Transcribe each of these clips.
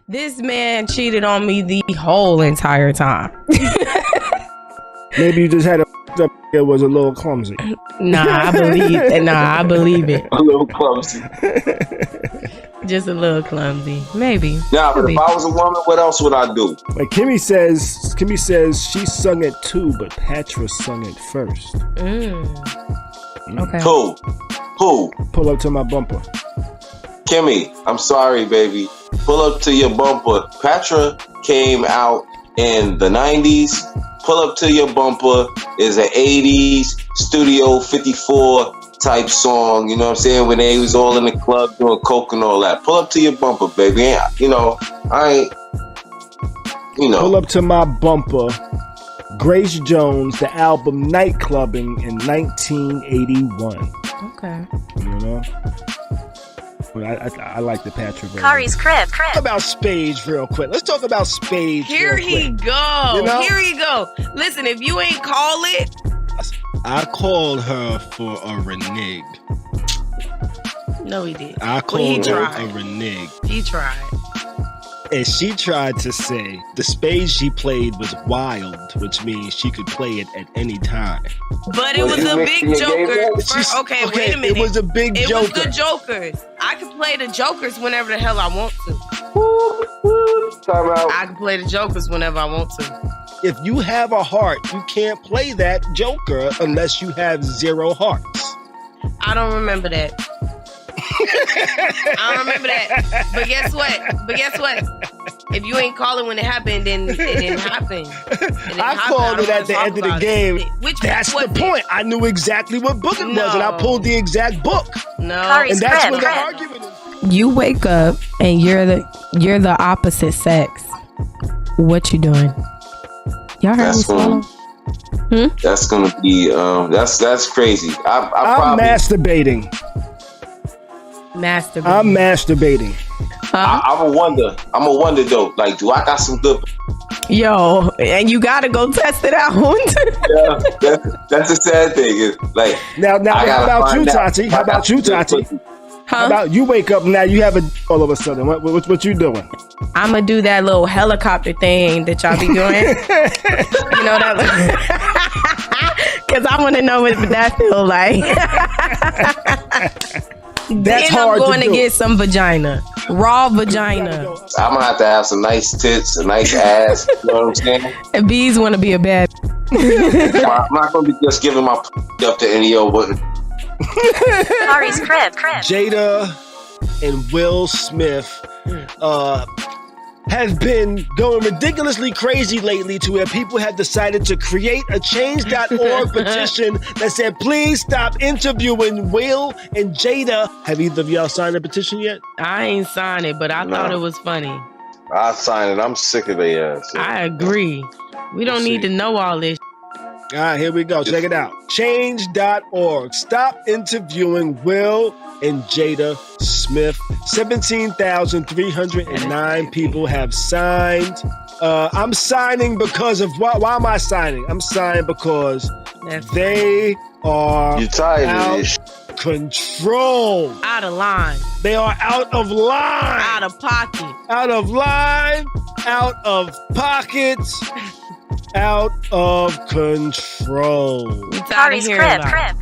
This man cheated on me the whole entire time. Maybe you just had a up. It was a little clumsy. I believe it. A little clumsy. Just a little clumsy. Maybe. Nah, but if I was a woman, what else would I do? Like Kimmy says she sung it too, but Patra sung it first. Okay. Who? Pull up to my bumper. Kimmy, I'm sorry, baby. Pull up to your bumper. Patra came out in the 90s. Pull up to your bumper is an 80s Studio 54 type song. You know what I'm saying? When they was all in the club doing coke and all that. Pull up to your bumper, baby. And, I ain't, Pull up to my bumper. Grace Jones, the album Nightclubbing in 1981. Okay. You know? But I like the Patra version. Khary's crib. Talk about Spades real quick. Let's talk about Spades Here real he quick. go. You know? Here he go. Listen, if you ain't call it. I called her for a renege. No, he did. I called her tried. a renege. He tried. And she tried to say the spade she played was wild, which means she could play it at any time. But it Was was you a mixing big your joker. game up? First, okay, wait a minute. It was a big It joker. was the jokers. I can play the jokers whenever the hell I want to. Time out. I can play the jokers whenever I want to. If you have a heart, you can't play that joker unless you have 0 hearts. I don't remember that. I don't remember that. But guess what? If you ain't calling when it happened, then it didn't happen. I called it at the end of the game. That's the point. point. I knew exactly what book it was, and I pulled the exact book. No. Khary's And that's crib. where the argument is. You wake up and you're the opposite sex. What you doing? Y'all heard me swallow? That's gonna be that's crazy. I'm probably masturbating. Masturbate. I'm masturbating. I'm a wonder though. Like, do I got some good? Yo, and you gotta go test it out. Yeah, that's the sad thing. Is like Now, I how gotta about find you, out. Tati? How about you, Tati? How about you wake up now? You have a all of a sudden. What you doing? I'm gonna do that little helicopter thing that y'all be doing. You know that, because I want to know what that feel like. That's then hard I'm going to to do. get some vagina, raw vagina. I'm gonna have to have some nice tits, a nice ass. You know what I'm saying? And bees want to be a bad. I'm not gonna be just giving my up to any old button. Khary's crib. Jada and Will Smith have been going ridiculously crazy lately to where people have decided to create a change.org petition that said, please stop interviewing Will and Jada. Have either of y'all signed the petition yet? I ain't signed it, but I thought it was funny. I sign it. I'm sick of their ass. I agree. We don't need to know all this. All right, here we go. Check it out. Change.org. Stop interviewing Will and Jada Smith. 17,309 people have signed. I'm signing because of why am I signing? I'm signing because they are You tired of out this? control. Out of line. They are out of line. Out of pocket. Out of line. Out of pockets. Out of control. We tired of Khary's hearing crib. about it.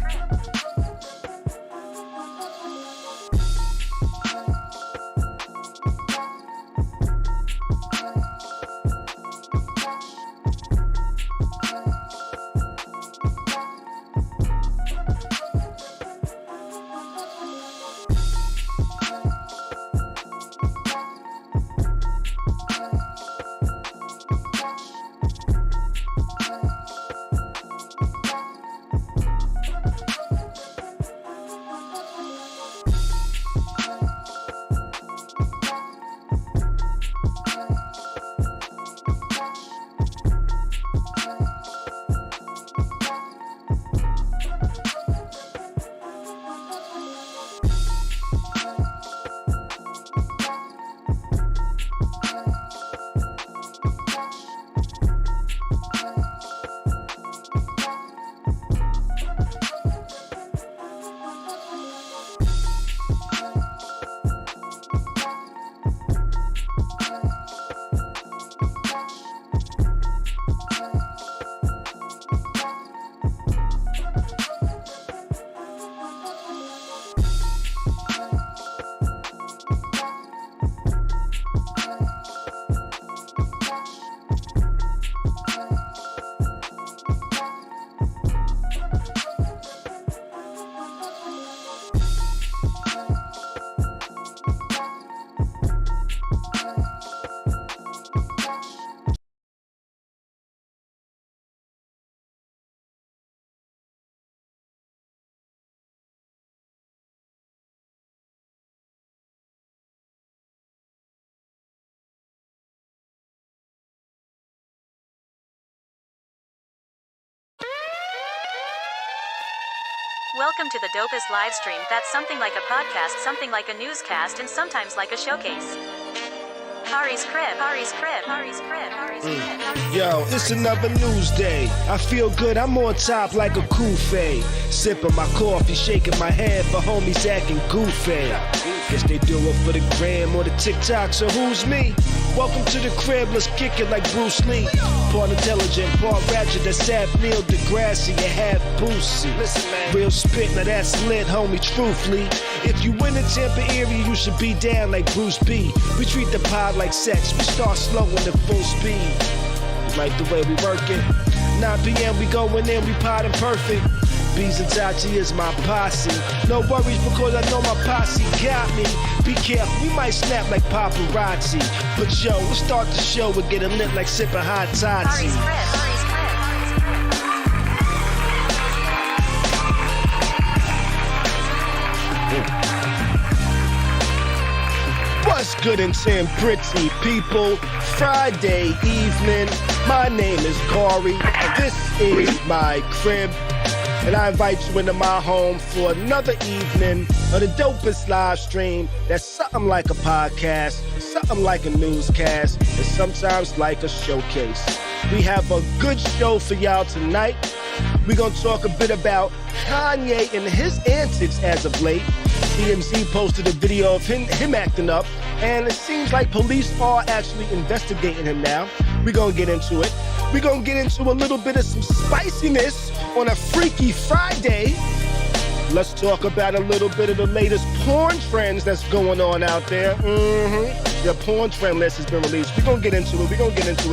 Welcome to the dopest live stream that's something like a podcast, something like a newscast, and sometimes like a showcase. Khary's crib, Khary's crib, Khary's crib, Khary's crib. Yo, it's another news day. I feel good, I'm on top like a kufe. Sipping my coffee, shaking my head for homies acting goofy. Guess they do it for the gram or the TikTok, so who's me? Welcome to the crib, let's kick it like Bruce Lee. Part intelligent, part ratchet, that's Sap Neil deGrasse, you half Boosie. Listen, man. Real spit, now that's lit, homie, truthfully. If you in the Tampa area, you should be down like Bruce B. We treat the pod like sex, we start slow and at full speed. Like the way we work it. 9 p.m. we going in, we potting perfect. Bees and Tachi is my posse. No worries because I know my posse got me. Be careful, we might snap like paparazzi. But yo, let's start the show and get a lit like sipping hot toddy. Khary's crib, Khary's crib, Khary's crib. What's good and Tim pretty people? Friday evening, my name is Khary. This is my crib. And I invite you into my home for another evening of the dopest live stream that's something like a podcast, something like a newscast, and sometimes like a showcase. We have a good show for y'all tonight. We're going to talk a bit about Kanye and his antics as of late. TMZ posted a video of him acting up, and it seems like police are actually investigating him now. We're going to get into it. We're going to get into a little bit of some spiciness on a Freaky Friday. Let's talk about a little bit of the latest porn trends that's going on out there. The porn trend list has been released. We're going to get into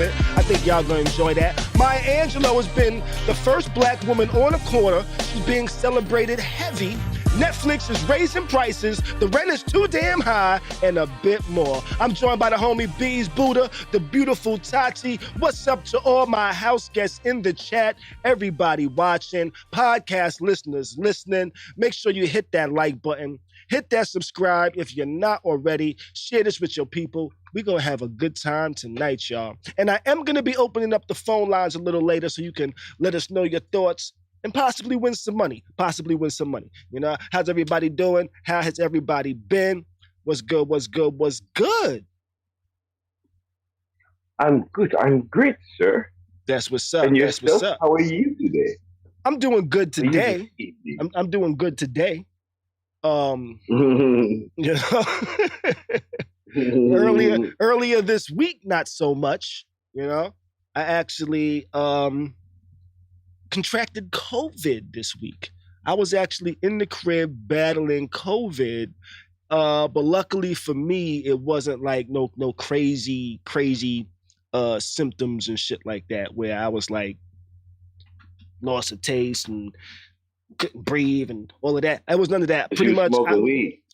it. I think y'all going to enjoy that. Maya Angelou has been the first black woman on a corner. She's being celebrated heavy. Netflix is raising prices, the rent is too damn high, and a bit more. I'm joined by the homie Bees Buddha, the beautiful Tati. What's up to all my house guests in the chat, everybody watching, podcast listeners listening. Make sure you hit that like button, hit that subscribe if you're not already, share this with your people. We're going to have a good time tonight, y'all. And I am going to be opening up the phone lines a little later so you can let us know your thoughts and possibly win some money. You know, how's everybody doing? How has everybody been? What's good? I'm good. I'm great, sir. That's what's up. And That's yourself? what's up. How are you today? I'm doing good today. I'm doing good today. You know, earlier this week, not so much. You know, I actually contracted COVID this week. I was actually in the crib battling COVID, but luckily for me, it wasn't like no crazy symptoms and shit like that, where I was like lost of taste and couldn't breathe and all of that. It was none of that. Pretty much,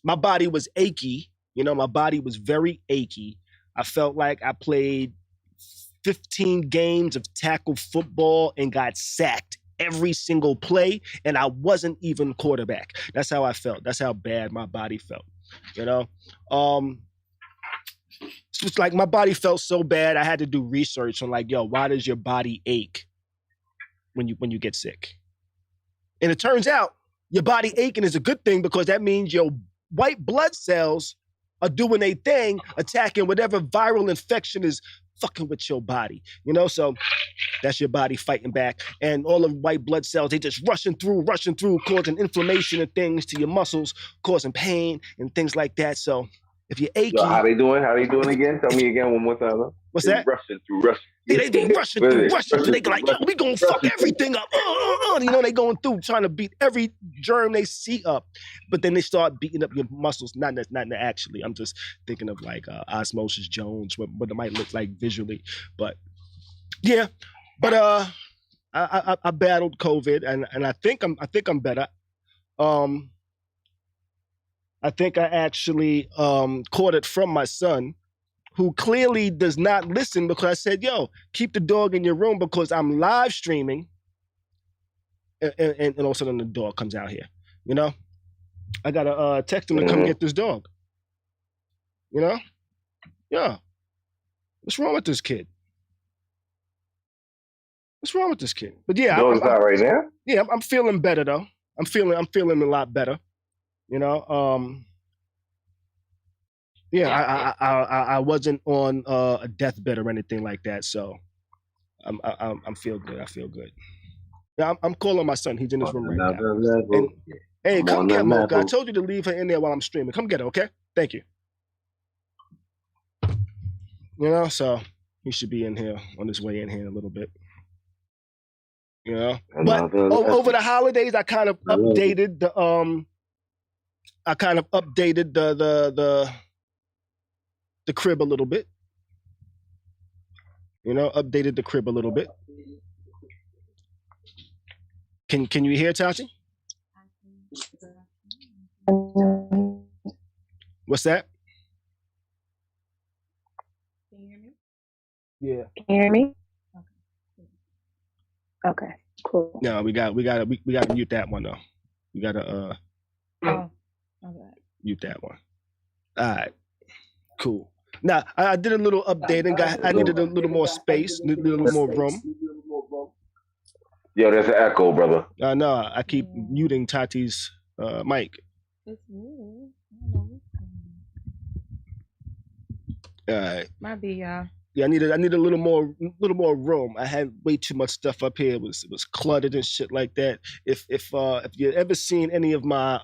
my body was achy. You know, my body was very achy. I felt like I played 15 games of tackle football and got sacked every single play, and I wasn't even quarterback. That's how I felt. That's how bad my body felt. You know, it's just like my body felt so bad. I had to do research on like, yo, why does your body ache when you get sick? And it turns out your body aching is a good thing because that means your white blood cells are doing a thing, attacking whatever viral infection is fucking with your body, you know? So that's your body fighting back. And all of white blood cells, they just rushing through, causing inflammation and things to your muscles, causing pain and things like that. So if you're achy... Yo, how they doing again? Tell me again one more time. Huh? What's that? Rushing through. They rushing through. They like, yo, we gonna fuck everything up. You know, they going through trying to beat every germ they see up. But then they start beating up your muscles. Not actually. I'm just thinking of like Osmosis Jones, what it might look like visually. But yeah. But I battled COVID and I think I'm better. I think I actually caught it from my son, who clearly does not listen because I said, yo, keep the dog in your room because I'm live streaming. And all of a sudden the dog comes out here, you know? I got to text him to come get this dog. You know? Yeah. What's wrong with this kid? But yeah. Dog's out right now? Yeah, I'm feeling better though. I'm feeling a lot better. You know, yeah, I wasn't on a deathbed or anything like that, so I'm feel good. I feel good. Yeah, I'm calling my son. He's in this room right now. Another level. And hey, I'm come on get the Mocha. I level. told you to leave her in there while I'm streaming. Come get her, okay? Thank you. You know, so he should be in here on his way in here in a little bit. You know, but Another level. over the holidays, I kind of I love it. updated the crib a little bit. You know, updated the crib a little bit. Can you hear Tati? What's that? Can you hear me? Yeah. Can you hear me? Okay. Cool. No, we gotta mute that one though. We gotta Okay. mute that one. All right. Cool. Now I did a little update and I needed a little more space, needed a little more room. Yo, there's an echo, brother. No, I keep muting Tati's mic. It's weird. I don't know what's going on. All right. Might be y'all. Yeah, I needed a little more room. I had way too much stuff up here. It was cluttered and shit like that. If you ever seen any of my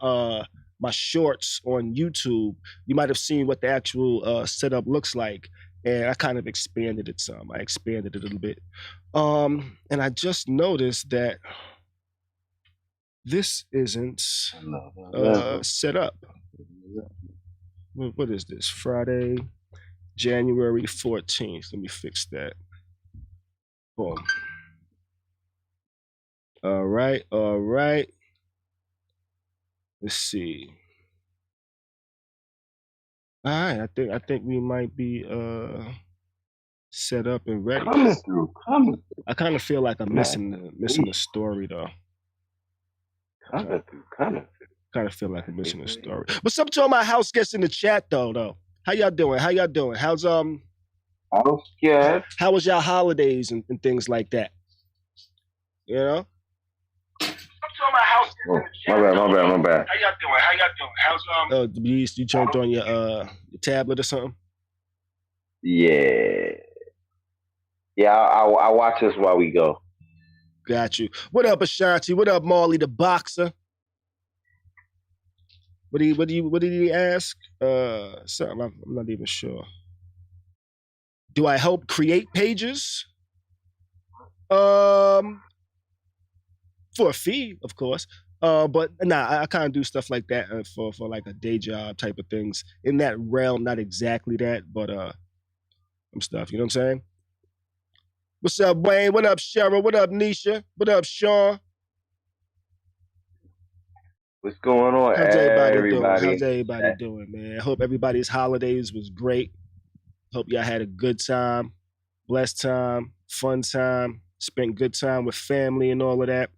my shorts on YouTube, you might have seen what the actual setup looks like. And I kind of expanded it some. I expanded it a little bit. And I just noticed that this isn't set up. What is this? Friday, January 14th. Let me fix that. Boom. All right. Let's see. All right, I think we might be set up and ready. Coming through. I kind of feel like I'm missing the story though. Coming through. Kind of feel like I'm missing the story. What's up to all my house guests in the chat though? How y'all doing? How's I'm scared. how was y'all holidays and things like that? You know? Oh, my bad. How y'all doing? How's you turned on your tablet or something? Yeah. Yeah, I watch this while we go. Got you. What up, Ashanti? What up, Marley the boxer? What did he ask? Something I'm not even sure. Do I help create pages? For a fee, of course. But nah, I kind of do stuff like that for like a day job type of things in that realm. Not exactly that, but some stuff. You know what I'm saying? What's up, Wayne? What up, Cheryl? What up, Nisha? What up, Sean? What's going on, How's everybody doing? everybody? How's everybody doing, man? I hope everybody's holidays was great. Hope y'all had a good time, blessed time, fun time, spent good time with family and all of that.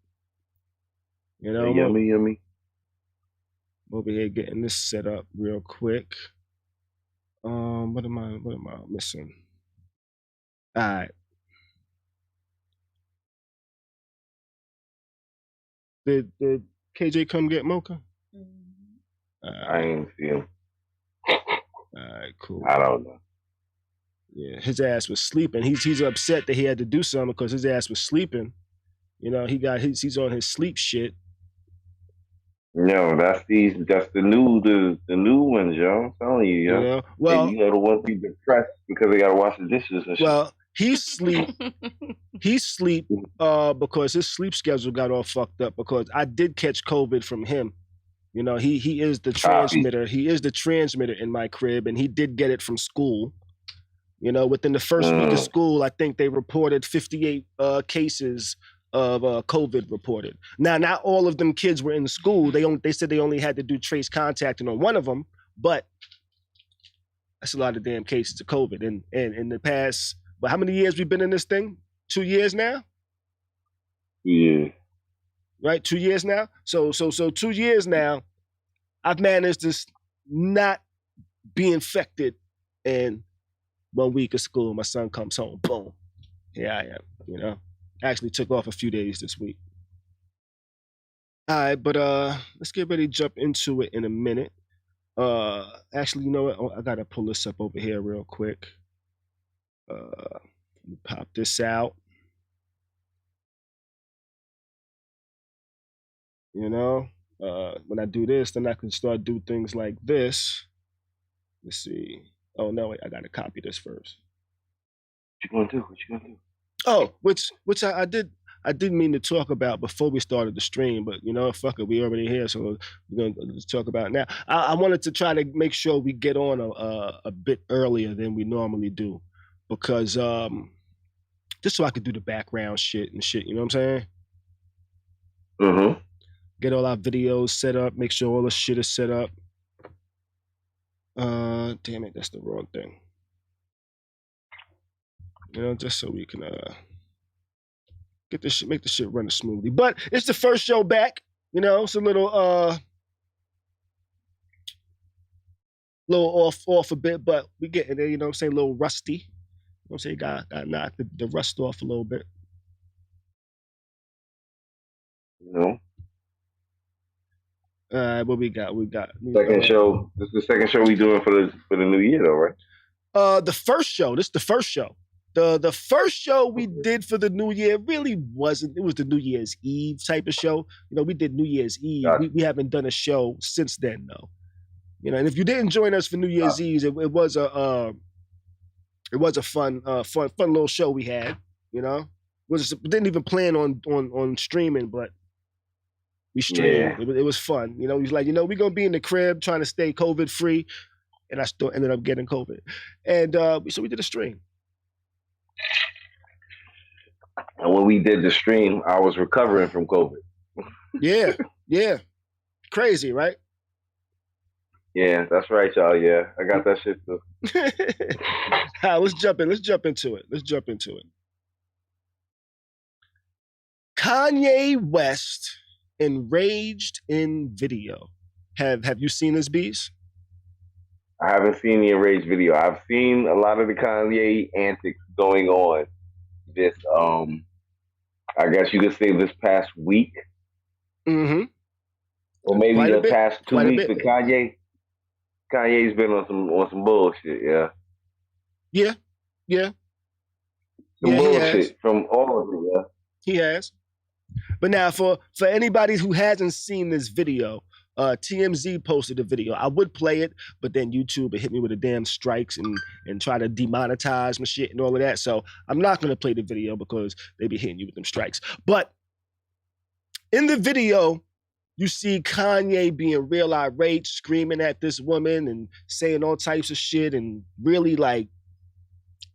You know, Yummy. I'm over here getting this set up real quick. What am I missing? All right. Did KJ come get Mocha? I ain't see him. All right, cool. I don't know. Yeah, his ass was sleeping. He's upset that he had to do something because his ass was sleeping. You know, he's on his sleep shit. No, that's the new ones, yo. I'm telling you, yo. You know? Well, and, the ones be depressed because they gotta wash the dishes and shit. Well, he sleep because his sleep schedule got all fucked up because I did catch COVID from him. You know, he is the transmitter. He is the transmitter in my crib, and he did get it from school. You know, within the first week of school, I think they reported 58 cases of COVID reported. Now, not all of them kids were in school. They said they only had to do trace contacting on one of them, but that's a lot of damn cases of COVID. And in the past, but how many years we've been in this thing? 2 years now? Yeah. Right? 2 years now? So 2 years now, I've managed to not be infected. And 1 week of school, my son comes home, boom. Here I am, you know? I actually took off a few days this week. All right, but let's get ready to jump into it in a minute. Actually, you know what? Oh, I gotta pull this up over here real quick. Let me pop this out. You know, when I do this, then I can start do things like this. Let's see. Oh no, wait, I gotta copy this first. What you gonna do? What you gonna do? Oh, which I didn't mean to talk about before we started the stream, but you know, fuck it, we already here, so we're gonna just talk about it now. I wanted to try to make sure we get on a bit earlier than we normally do, because just so I could do the background shit and shit. You know what I'm saying? Mm-hmm. Get all our videos set up, make sure all the shit is set up. Damn it, that's the wrong thing. You know, just so we can get this shit, make the shit run smoothly. But it's the first show back. You know, it's a little off a bit, but we getting there. You know what I'm saying? A little rusty. You know what I'm saying? Got knocked the rust off a little bit. You know. What we got? Second show. This is the second show we doing for the new year, though, right? The first show. This is the first show. The first show we did for the New Year really wasn't. It was the New Year's Eve type of show. You know, we did New Year's Eve. We haven't done a show since then, though. You know, and if you didn't join us for New Year's Eve, it was a fun little show we had. You know, didn't even plan on streaming, but we streamed. Yeah. It was fun. You know, he was like, you know, we're gonna be in the crib trying to stay COVID free, and I still ended up getting COVID, and so we did a stream. And when we did the stream, I was recovering from COVID. Yeah. Crazy, right? Yeah, that's right, y'all. Yeah, I got that shit too. All right, let's jump into it. Kanye West enraged in video. Have you seen this, Bees? I haven't seen the Enraged video. I've seen a lot of the Kanye antics going on this, I guess you could say this past week. Mm-hmm. Or maybe the past 2 weeks. But Kanye's been on some bullshit, yeah. Yeah. Some bullshit from all of it, yeah. He has. But now for anybody who hasn't seen this video, TMZ posted a video. I would play it, but then YouTube would hit me with the damn strikes and try to demonetize my shit and all of that. So I'm not going to play the video because they be hitting you with them strikes. But in the video, you see Kanye being real irate, screaming at this woman and saying all types of shit and really like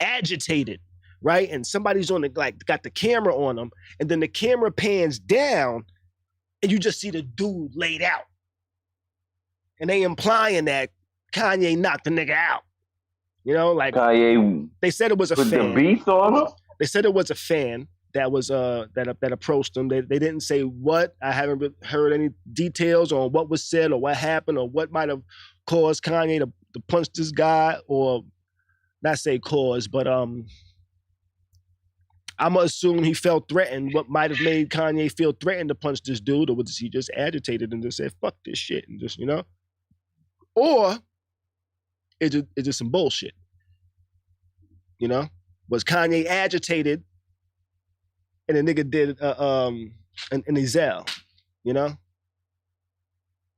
agitated, right? And somebody's got the camera on him, and then the camera pans down and you just see the dude laid out. And they implying that Kanye knocked the nigga out. You know, like Kanye. They said it was a fan. Put the beats on him? They said it was a fan that was that approached him. They didn't say what. I haven't heard any details on what was said or what happened or what might have caused Kanye to punch this guy, or not say cause, but I'm gonna assume he felt threatened. What might have made Kanye feel threatened to punch this dude, or was he just agitated and just said fuck this shit and just, you know? Or it's just some bullshit. You know? Was Kanye agitated and the nigga did an Ezel, you know?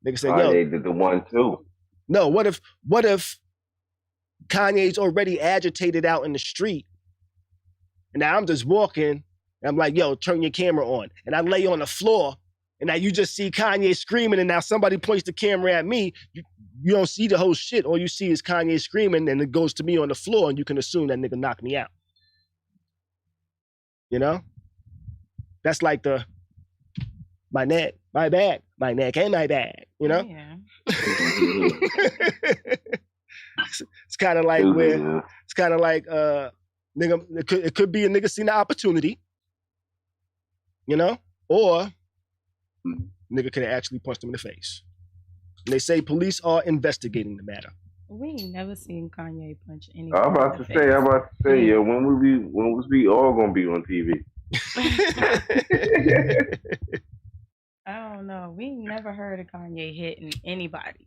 Nigga said, yo. Kanye did the one too. No, what if Kanye's already agitated out in the street, and now I'm just walking and I'm like, yo, turn your camera on. And I lay on the floor, and now you just see Kanye screaming, and now somebody points the camera at me. You don't see the whole shit. All you see is Kanye screaming, and it goes to me on the floor, and you can assume that nigga knocked me out. You know? That's like my neck, my back, my neck and my back, you know? Yeah. It's kind of like nigga, it could be a nigga seen the opportunity, you know? Or nigga could have actually punched him in the face. And they say police are investigating the matter. We ain't never seen Kanye punch anyone. I'm about to say, yo, when was we all gonna be on TV? I don't know. We never heard of Kanye hitting anybody.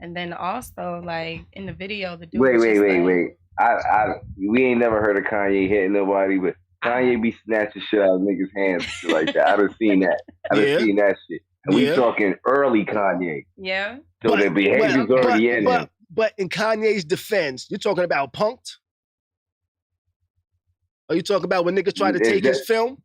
And then also, like in the video, the dude was just like, Wait. We ain't never heard of Kanye hitting nobody, but Kanye be snatching shit out of niggas' hands and shit like that. I done seen that. I done seen that shit. And we talking early Kanye. Yeah. So the behavior's already in him. But in Kanye's defense, you're talking about punked? Are you talking about when niggas tried to take his film?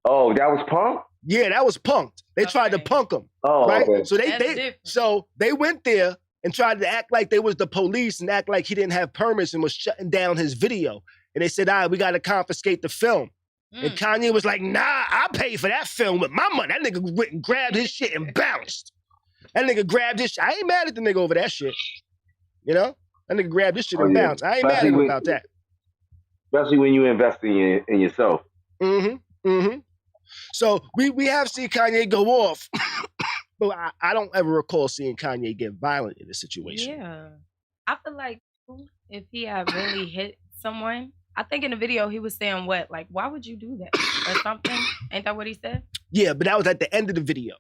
Oh, that was punk? Yeah, that was punked. They tried to punk him. Oh, right? Okay. So they went there and tried to act like they was the police and act like he didn't have permits and was shutting down his video. And they said, all right, we got to confiscate the film. And Kanye was like, nah, I'll pay for that film with my money. That nigga went and grabbed his shit and bounced. That nigga grabbed his shit. I ain't mad at the nigga over that shit. You know? That nigga grabbed his shit and bounced. I ain't mad at him about that. Especially when you invest in yourself. So we have seen Kanye go off, but I don't ever recall seeing Kanye get violent in a situation. Yeah. I feel like if he had really hit someone, I think in the video he was saying what? Like, why would you do that? Or something? Ain't that what he said? Yeah, but that was at the end of the video.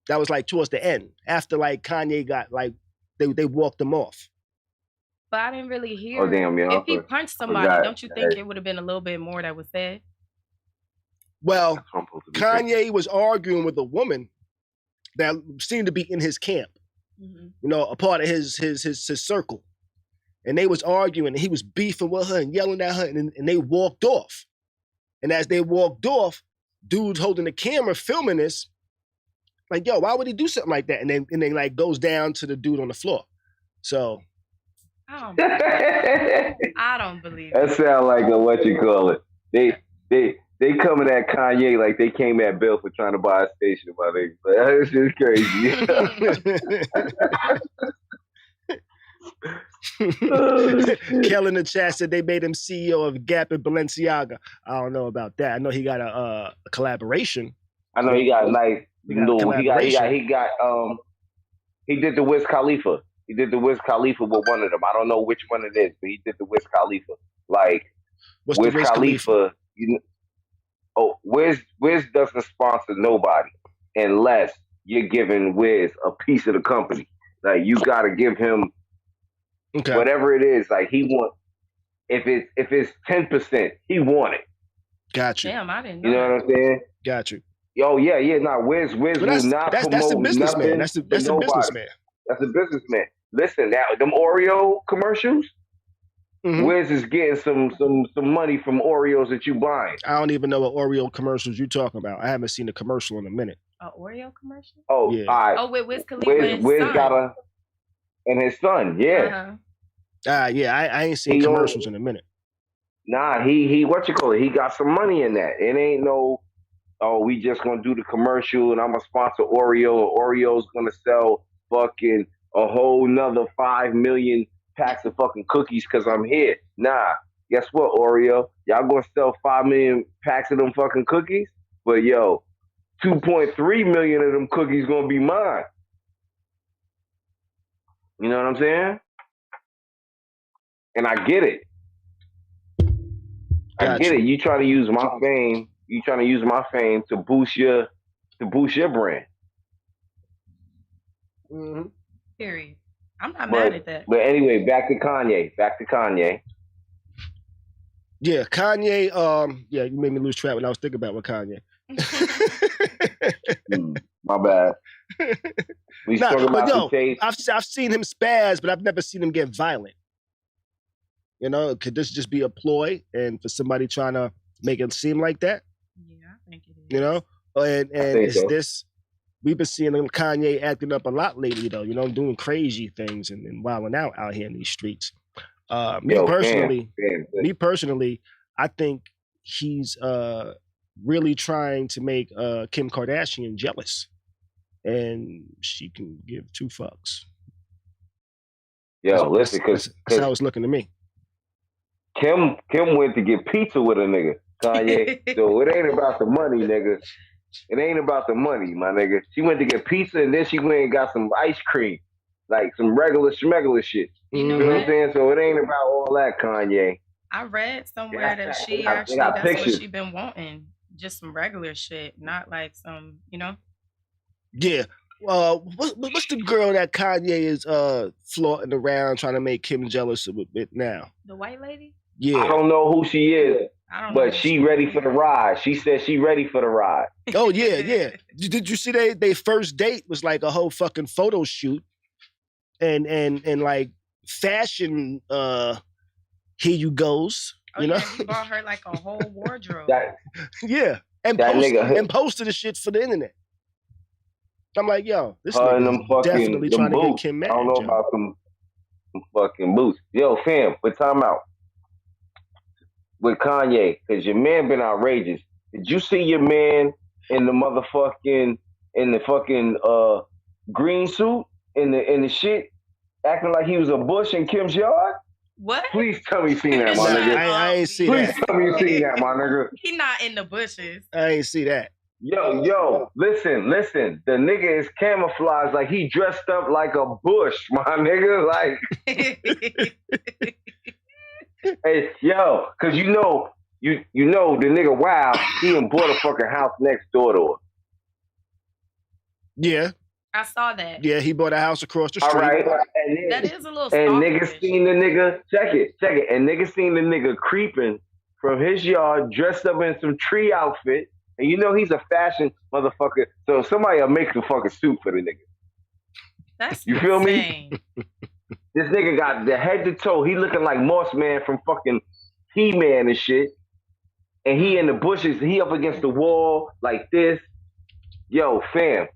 That was like towards the end. After like Kanye got like, they walked him off. But I didn't really hear. Oh, damn, yeah. If he punched somebody, don't you think it would have been a little bit more that was said? Well, Kanye was arguing with a woman that seemed to be in his camp, you know, a part of his circle. And they was arguing, and he was beefing with her and yelling at her, and they walked off. And as they walked off, dude's holding the camera filming this, like, yo, why would he do something like that? And then like goes down to the dude on the floor. So I don't believe it. That sound like a what you call it. They coming at Kanye like they came at Bill for trying to buy a station, my nigga. That's just crazy. Kel in the chat said they made him CEO of Gap and Balenciaga. I don't know about that. I know he got a collaboration. I know he got a nice little. He did the Wiz Khalifa. He did the Wiz Khalifa with one of them. I don't know which one it is, but he did the Wiz Khalifa. Like What's Wiz the Wiz Khalifa, Wiz doesn't sponsor nobody unless you're giving Wiz a piece of the company. Like you got to give him whatever it is. Like he want if it's 10%, he want it. Got you. Damn, I didn't know. You know what I'm saying? Got you. Oh yeah. Nah, Wiz will not promote that's a businessman. That's a businessman. That's a businessman. Listen, now them Oreo commercials. Wiz is getting some money from Oreos that you buying. I don't even know what Oreo commercials you talking about. I haven't seen a commercial in a minute. An Oreo commercial? Oh, yeah. All right. Oh, with Wiz Khalifa Wiz got and his son, yeah. Yeah, I ain't seen commercials in a minute. Nah, he what you call it? He got some money in that. It ain't no, we just gonna do the commercial and I'm gonna sponsor Oreo. Oreo's gonna sell fucking a whole nother 5 million packs of fucking cookies because I'm here. Nah, guess what, Oreo? Y'all gonna sell 5 million packs of them fucking cookies? But yo, 2.3 million of them cookies gonna be mine. You know what I'm saying? And I get it. I get it. You trying to use my fame. You trying to use my fame to boost your brand. Period. I'm not mad at that. But anyway, back to Kanye. Yeah, Kanye. You made me lose track when I was thinking about what Kanye. My bad. We talking about the tape. I've seen him spaz, but I've never seen him get violent. You know, could this just be a ploy and for somebody trying to make it seem like that? Yeah, I think it is. You know, and it's this. We've been seeing Kanye acting up a lot lately, though. You know, doing crazy things and wilding out here in these streets. Me personally, I think he's really trying to make Kim Kardashian jealous, and she can give two fucks. Yo, listen, that's how it's looking to me. Kim went to get pizza with a nigga, Kanye. So it ain't about the money, nigga. It ain't about the money, my nigga. She went to get pizza and then she went and got some ice cream. Like some regular schmegular shit. You know what I'm saying? So it ain't about all that, Kanye. I read somewhere that she actually, that's what she been wanting. just some regular shit, not like some, Yeah. What's the girl that Kanye is flaunting around trying to make Kim jealous with now? the white lady. Yeah. I don't know who she is, I don't know. but she ready for the ride. She said she ready for the ride. Oh yeah. Did you see they first date was like a whole fucking photo shoot and like fashion here you goes. Oh, you know? yeah, he bought her like a whole wardrobe. Yeah. And posted the shit for the internet. I'm like, yo, this nigga definitely trying to get Kim mad. I don't know about some fucking boots. Yo, fam, but time out. With Kanye, because your man been outrageous. Did you see your man in the fucking green suit in the shit, acting like he was a bush in Kim's yard? What? Please tell me you seen that, my nigga. I ain't see that. Please tell me you seen that, my nigga. He not in the bushes. I ain't see that. Yo, listen. The nigga is camouflaged like he dressed up like a bush, my nigga. Like, hey, yo, cause you know the nigga Wow, he done bought a fucking house next door to her. Yeah. I saw that. Yeah, he bought a house across the street. All right. That is a little and niggas seen the nigga, check it. And niggas seen the nigga creeping from his yard dressed up in some tree outfit. And you know he's a fashion motherfucker. So somebody will make the fucking suit for the nigga. That's you feel insane. me? This nigga got the head to toe. He looking like Moss Man from fucking He-Man and shit. And he in the bushes. He up against the wall like this. Yo, fam.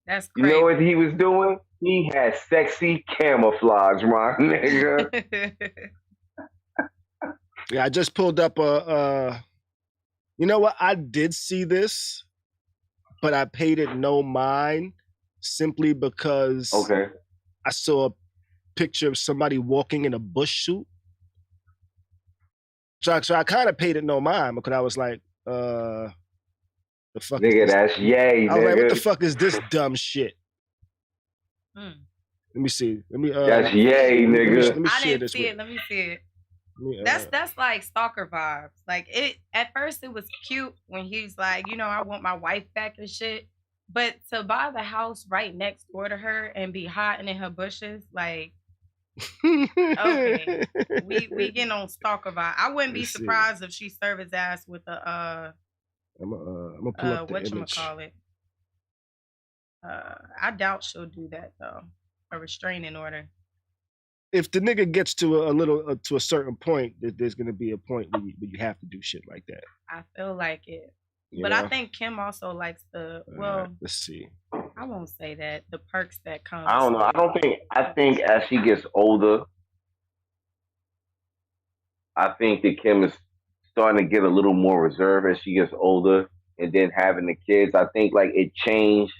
That's crazy. You know what he was doing? He had sexy camouflage, my nigga. Yeah, I just pulled up you know what? I did see this, but I paid it no mind simply because I saw a picture of somebody walking in a bush suit. So I kind of paid it no mind because I was like, the fuck nigga, that's yay. I was nigga. like, what the fuck is this dumb shit? Let me see. That's yay, nigga. I didn't see it. Let me see it. That's like stalker vibes. Like it at first it was cute when he's like, I want my wife back and shit. But to buy the house right next door to her and be hiding in her bushes, like, okay, we getting on stalker vibe. I wouldn't be surprised if she served his ass with a I'm gonna pull up the image. I doubt she'll do that though. A restraining order. If the nigga gets to a certain point, there's gonna be a point where you have to do shit like that. I feel like it, but I think Kim also likes the let's see. I won't say that the perks that come. I don't know. I think as she gets older, I think that Kim is starting to get a little more reserved as she gets older, and then having the kids. I think like it changed.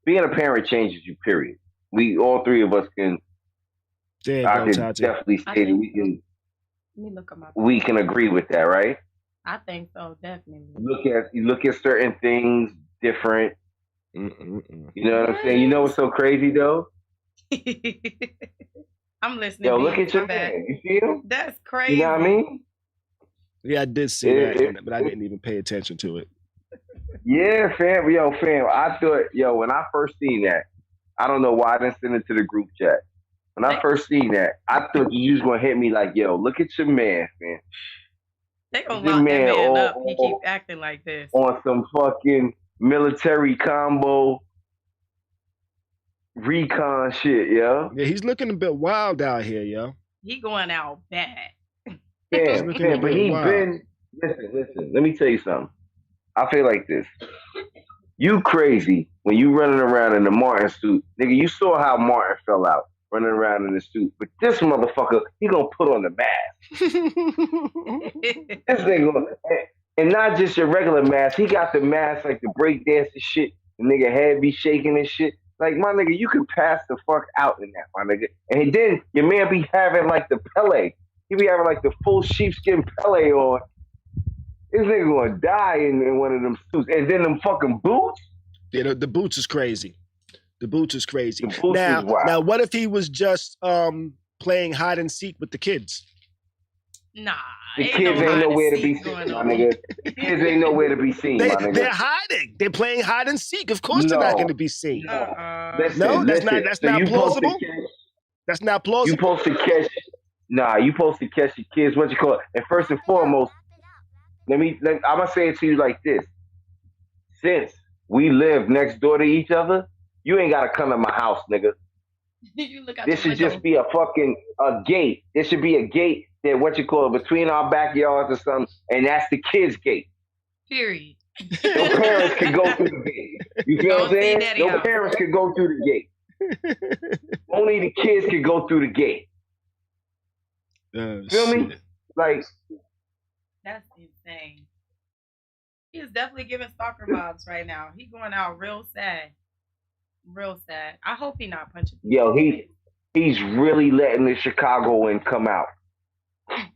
Being a parent changes you. Period. We all three of us can. I can definitely say that we can agree with that, right? I think so, definitely. You look at certain things different. You know what I'm saying? You know what's so crazy though? I'm listening. Yo, look at your man. You see him? That's crazy. You know what I mean? Yeah, I did see that, but I didn't even pay attention to it. Yeah, fam. I thought, when I first seen that, I don't know why I didn't send it to the group chat. When I first seen that, I thought you was gonna hit me like, yo, look at your man, man. They gonna lock that man up. He keep acting like this. On some fucking military combo recon shit, yo. Yeah, he's looking a bit wild out here, yo. He going out bad. Yeah, but he been listen, let me tell you something. I feel like this. You crazy when you running around in the Martin suit. Nigga, you saw how Martin fell out running around in the suit. But this motherfucker, he gonna put on the mask. This nigga, and not just your regular mask. He got the mask like the breakdancing shit. The nigga head be shaking and shit. Like, my nigga, you can pass the fuck out in that, my nigga. And then your man be having like the Pele. He be having like the full sheepskin Pele on. This nigga gonna die in one of them suits. And then them fucking boots. Yeah, the boots is crazy. The boots is crazy. The boots is wild. Now, what if he was just playing hide and seek with the kids? Nah, The kids ain't nowhere to be seen, my nigga. The kids ain't nowhere to be seen, my nigga. They're hiding. They're playing hide and seek. Of course, they're not going to be seen. Listen, that's not plausible. That's not plausible. You supposed to catch. Nah, you supposed to catch the kids. What you call it? And first and foremost, I'm gonna say it to you like this: since we live next door to each other, you ain't gotta come to my house, nigga. This should just be a gate. There should be a gate that between our backyards or something, and that's the kids' gate. Period. No parents can go through the gate. You feel what I'm saying? No parents can go through the gate. Only the kids can go through the gate. Feel me? Like, that's insane. He is definitely giving stalker vibes right now. He going out real sad. Real sad. I hope he not punching people. Yo, he's really letting the Chicagoan come out.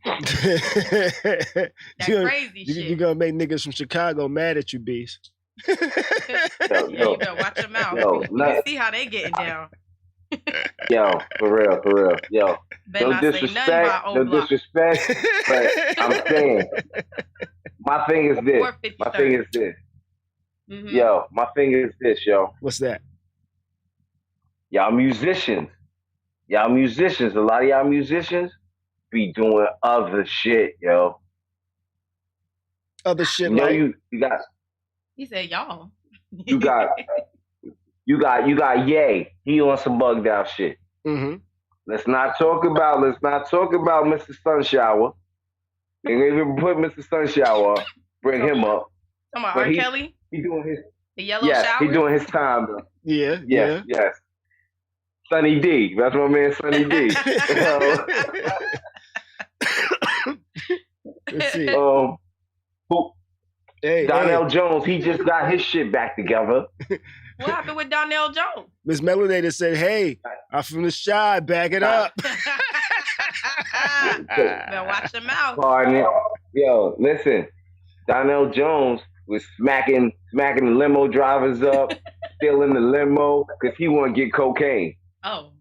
That crazy shit. You're gonna make niggas from Chicago mad at you, Beast. You better watch your mouth. You see how they getting down. Yo, for real. Yo, no disrespect, but I'm saying, my thing is this. Mm-hmm. Yo, my thing is this, yo. What's that? Y'all musicians. A lot of y'all musicians be doing other shit, yo. Other shit, you know, like? you got. He said, y'all. You got Ye. He on some bugged out shit. Mm-hmm. Let's not talk about Mr. Sunshower. They ain't even put Mr. Sunshower up. Bring him up. Come on, R. Kelly. He doing his the yellow shower. He doing his time. Though. Yeah. Yes. Sunny D. That's my man, Sunny D. Let's see. Donnell Jones. He just got his shit back together. What happened with Donnell Jones? Miss Melody said, "Hey, I'm from the Chi. Back it up." Better watch your mouth. Partner. Yo, listen. Donnell Jones was smacking the limo drivers up, stealing the limo because he want to get cocaine. Oh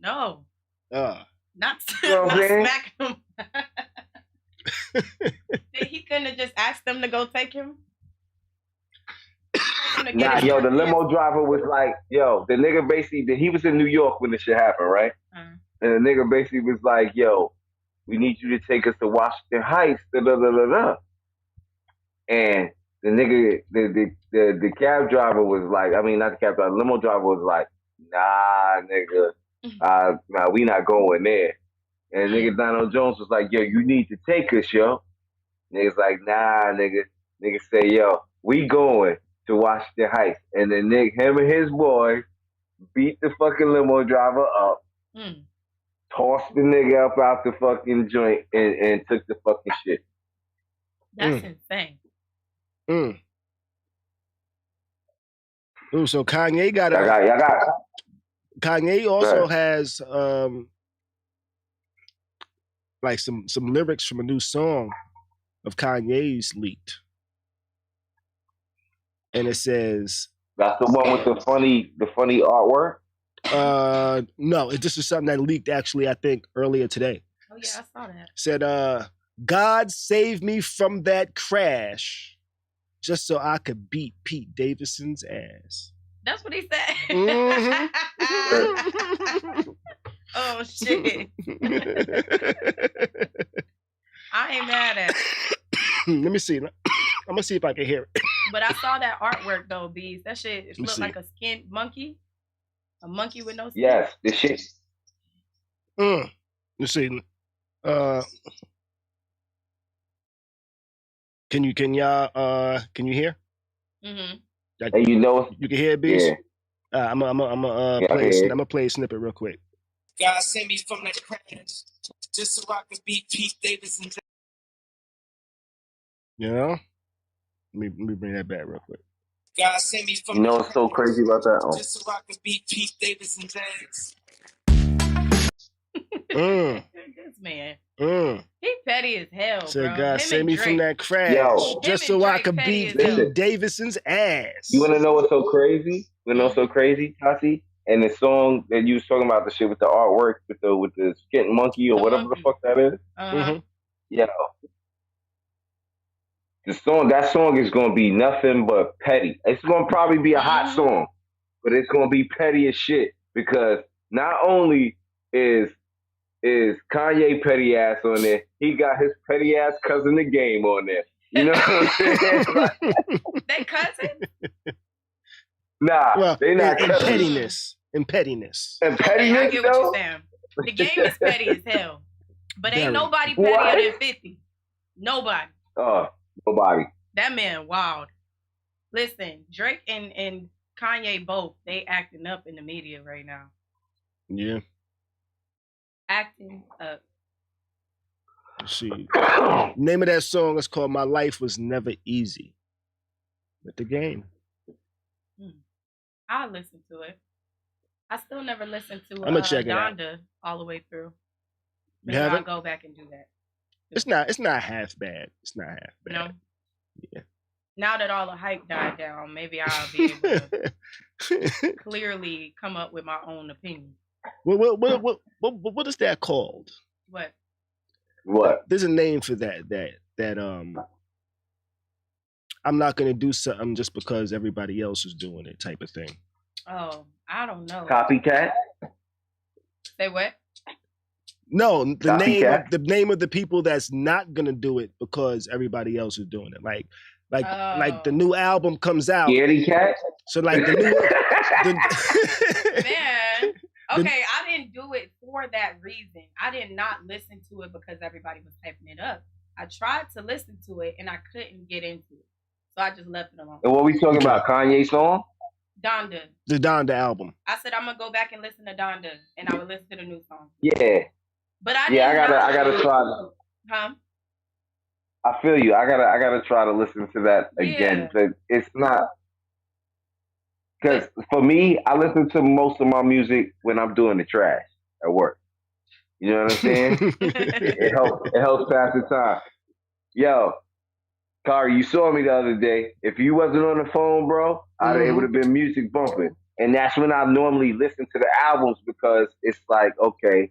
no. Not you know smacking him. He couldn't have just asked them to go take him. Nah, yo, the limo driver was like, yo, the nigga basically, he was in New York when this shit happened, right? And the nigga basically was like, yo, we need you to take us to Washington Heights, da-da-da-da-da. And the nigga, the cab driver was like, I mean, not the cab driver, the limo driver was like, nah, nigga, nah, we not going there. And nigga Donald Jones was like, yo, you need to take us, yo. Nigga's like, nah, nigga. Nigga say, yo, we going to Washington Heights. And then him and his boys beat the fucking limo driver up, tossed the nigga up out the fucking joint, and took the fucking shit. That's insane. Ooh, so Kanye got Kanye also has like some lyrics from a new song of Kanye's leaked. And it says, that's the one with the funny artwork? No, this is something that leaked actually, I think, earlier today. Oh yeah, I saw that. Said, God save me from that crash just so I could beat Pete Davidson's ass. That's what he said. Mm-hmm. Oh shit. I ain't mad at it. Let me see. I'm gonna see if I can hear it. But I saw that artwork though, Bees. That shit looked like a skinned monkey. A monkey with no skin. Yes, this shit. Let's see. Can you hear? Mm-hmm. And you know, you can hear it, Beast? Yeah. I'm gonna play a snippet real quick. God send me from that crash just so I can beat Pete Davidson. You know? Let me bring that back real quick. God send me from you know what's so crazy about that? Just so I can beat Pete Davidson's ass. This man. He petty as hell, so bro. God save me from that crash just so I could beat Pete Davidson's ass. You want to know what's so crazy? You know what's so crazy, Tati? And the song that you was talking about, the shit with the artwork, with the skint monkey or whatever the fuck that is. Yo, that song is gonna be nothing but petty. It's gonna probably be a hot song, but it's gonna be petty as shit because not only is Kanye petty ass on there, he got his petty ass cousin The Game on there. You know what I'm saying? Like, they cousin? Nah, well, they not cousins. pettiness. And pettiness. And pettiness, I get what you're saying. The Game is petty as hell. But ain't nobody pettier than 50. Nobody. Nobody. That man wild. Listen, Drake and Kanye both, they acting up in the media right now. Yeah. Acting up. Let's see. Name of that song is called My Life Was Never Easy. With The Game. I'll listen to it. I still never listened to I'm gonna check it out. Donda all the way through. You haven't? I'll go back and do that. It's not half bad. It's not half bad. No. Yeah. Now that all the hype died down, maybe I'll be able to clearly come up with my own opinion. What is that called? What? There's a name for that I'm not gonna do something just because everybody else is doing it type of thing. Oh, I don't know. Copycat? Say what? No, the name of the people that's not gonna do it because everybody else is doing it. Like the new album comes out. Scaredy Cat? So like the new Man. Okay, I didn't do it for that reason. I did not listen to it because everybody was hyping it up. I tried to listen to it and I couldn't get into it. So I just left it alone. And what we talking about? Kanye song? Donda. The Donda album. I said I'm gonna go back and listen to Donda and I would listen to the new song. Yeah. But I gotta try. Huh? I feel you. I gotta try to listen to that again. But it's not because for me, I listen to most of my music when I'm doing the trash at work. You know what I'm saying? it helps pass the time. Yo, Khary, you saw me the other day. If you wasn't on the phone, bro, it would have been music bumping. And that's when I normally listen to the albums because it's like, okay,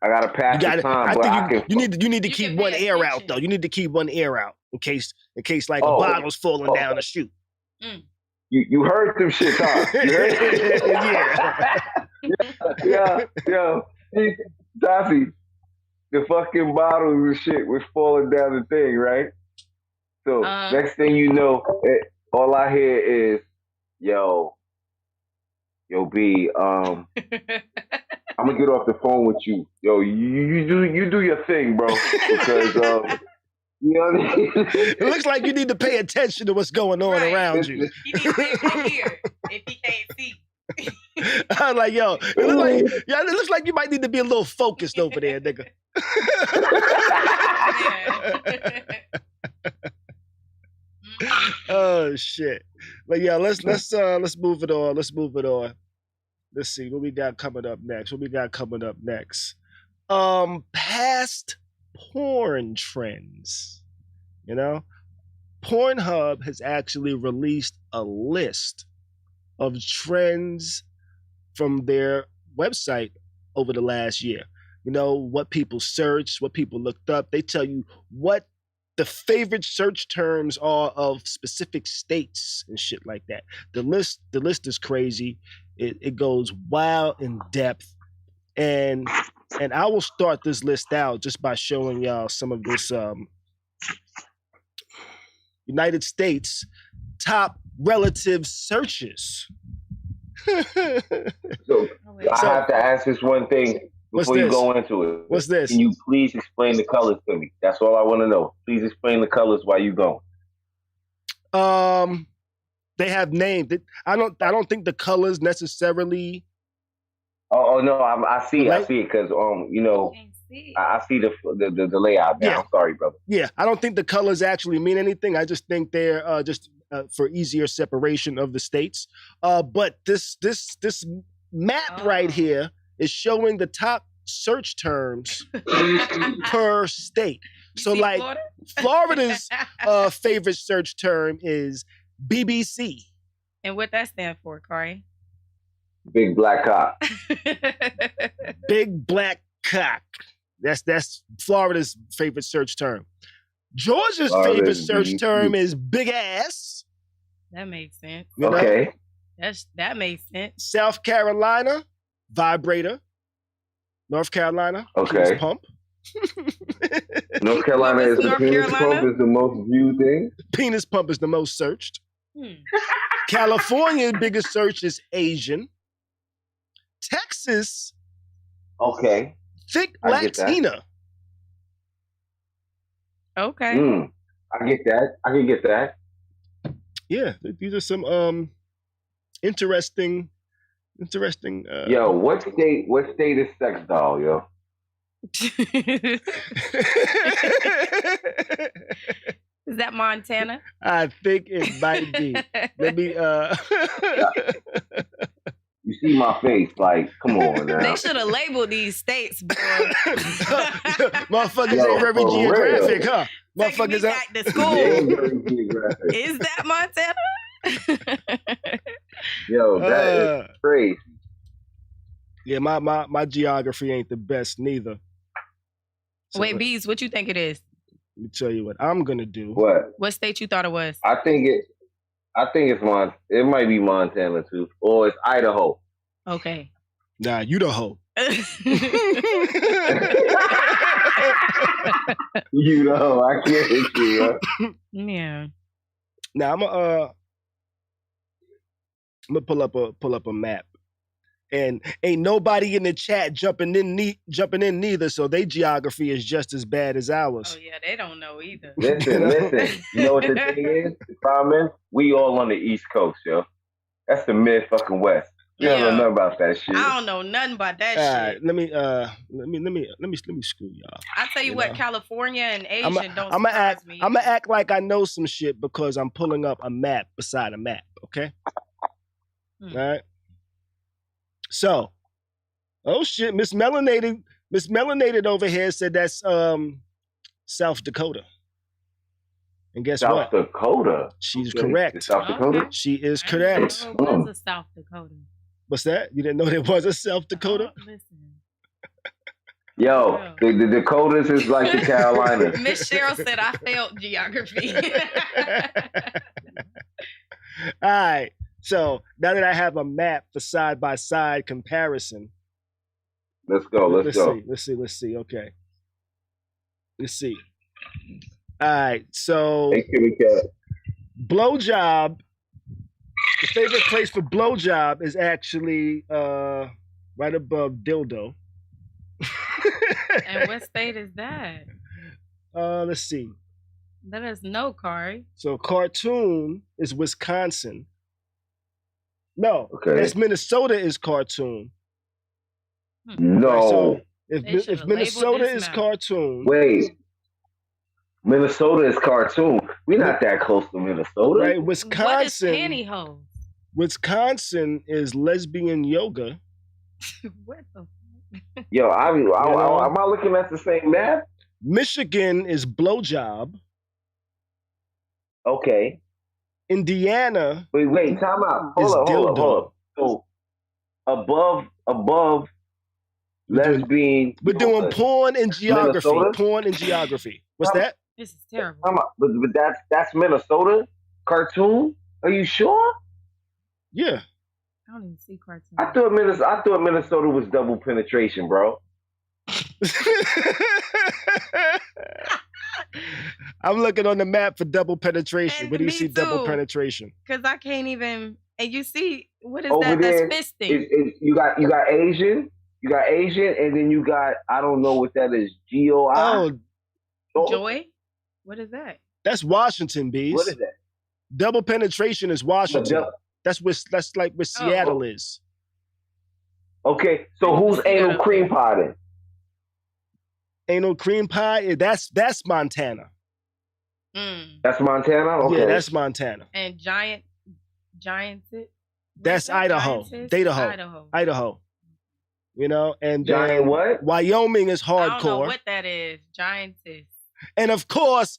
I gotta pass the time. You need to keep one ear out though. You need to keep one ear out in case like a bottle's falling down the chute. You heard them shit, huh? You heard yeah. Tassie, the fucking bottles and shit was falling down the thing, right? So next thing you know, all I hear is, yo, B, I'm gonna get off the phone with you. Yo, you do your thing, bro. Because you know what I mean? It looks like you need to pay attention to what's going on around you. He needs to hear if he can't see. I'm like, yo, it looks like you might need to be a little focused over there, nigga. Oh shit. But yeah, let's move it on. Let's Let's see what we got coming up next. Past porn trends. You know? Pornhub has actually released a list of trends from their website over the last year. You know, what people searched, what people looked up. They tell you what the favorite search terms are of specific states and shit like that. The list is crazy. It goes wild in depth. And I will start this list out just by showing y'all some of this United States top relative searches. So I have to ask this one thing before you go into it. What's this? Can you please explain the colors to me? That's all I want to know. Please explain the colors while you go. They have names. I don't think the colors necessarily. Oh no, I see it because you know, I see the layout now. Yeah. I'm sorry, brother. Yeah, I don't think the colors actually mean anything. I just think they're just for easier separation of the states. But this map right here is showing the top search terms per state. So like Florida's favorite search term is BBC. And what that stand for, Khary? Big black cock. Big black cock. That's Florida's favorite search term. Georgia's favorite search term is big ass. That makes sense. You know? Okay. That makes sense. South Carolina, vibrator. North Carolina, penis pump. North Carolina is the penis pump is the most viewed thing. Penis pump is the most searched. California, biggest search is Asian. Texas, thick Latina. Okay. I get that. I can get that. Yeah, these are some interesting. Yo, what state is sex doll, yo? Is that Montana? I think it might be. Let me You see my face, like, come on now. They should have labeled these states, bro. Motherfuckers ain't very geographic, huh? Motherfuckers back to school. Is that Montana? Yo, that is crazy. Yeah, my geography ain't the best neither. So wait, Bees, what you think it is? Let me tell you what I'm gonna do. What state you thought it was? I think it's it might be Montana too. Or it's Idaho. Okay. Nah, you the hoe. You know, I can't hit you. Yeah. Now I'm gonna pull up a map. And ain't nobody in the chat jumping in neither, so their geography is just as bad as ours. Oh yeah, they don't know either. Listen. You know what the thing is? The problem is, we all on the East Coast, yo. That's the mid-fucking West. You don't know nothing about that shit. I don't know nothing about that shit. Let me screw y'all. I tell you what, California and Asian don't surprise me. I'm gonna act like I know some shit because I'm pulling up a map beside a map. Okay. All right. So, oh shit, Miss Melanated over here said that's South Dakota. And guess what? South Dakota. She's correct. South Dakota? She is correct. It was a South Dakota. What's that? You didn't know there was a South Dakota? Listen. Yo, the Dakotas is like the Carolinas. Miss Cheryl said I failed geography. All right. So now that I have a map for side-by-side comparison. Let's go. Let's see. Okay. Let's see. All right. So blowjob. The favorite place for blowjob is actually right above dildo. And what state is that? Let's see. Let us know, Khary. So cartoon is Wisconsin. No, that's Minnesota is cartoon. No. Right, so if Minnesota is cartoon. Wait. Minnesota is cartoon. We're not that close to Minnesota. Right, Wisconsin. What is pantyhose? Wisconsin is lesbian yoga. What the Yo, am I looking at the same map? Michigan is blowjob. Okay. Indiana. Wait, time out. Hold up. So above lesbian. We're doing porn and geography. Minnesota? Porn and geography. What's that? This is terrible. But that's Minnesota cartoon? Are you sure? Yeah. I don't even see cartoon. I thought Minnesota was double penetration, bro. I'm looking on the map for double penetration. And Where do you see double penetration? Because I can't even. And you see, what is Over that? there, That's fisting. You got Asian. You got Asian, and then you got, I don't know what that is. GOI. Oh, Joy. What is that? That's Washington, Bees. What is that? Double penetration is Washington. That's like where Seattle is. Okay, so who's anal cream potting? Anal cream pie? That's Montana. That's Montana? Okay. Yeah, that's Montana. And giant. That's Idaho. Idaho. You know, and giant what? Wyoming is hardcore. I don't know what that is. Giantess. And of course,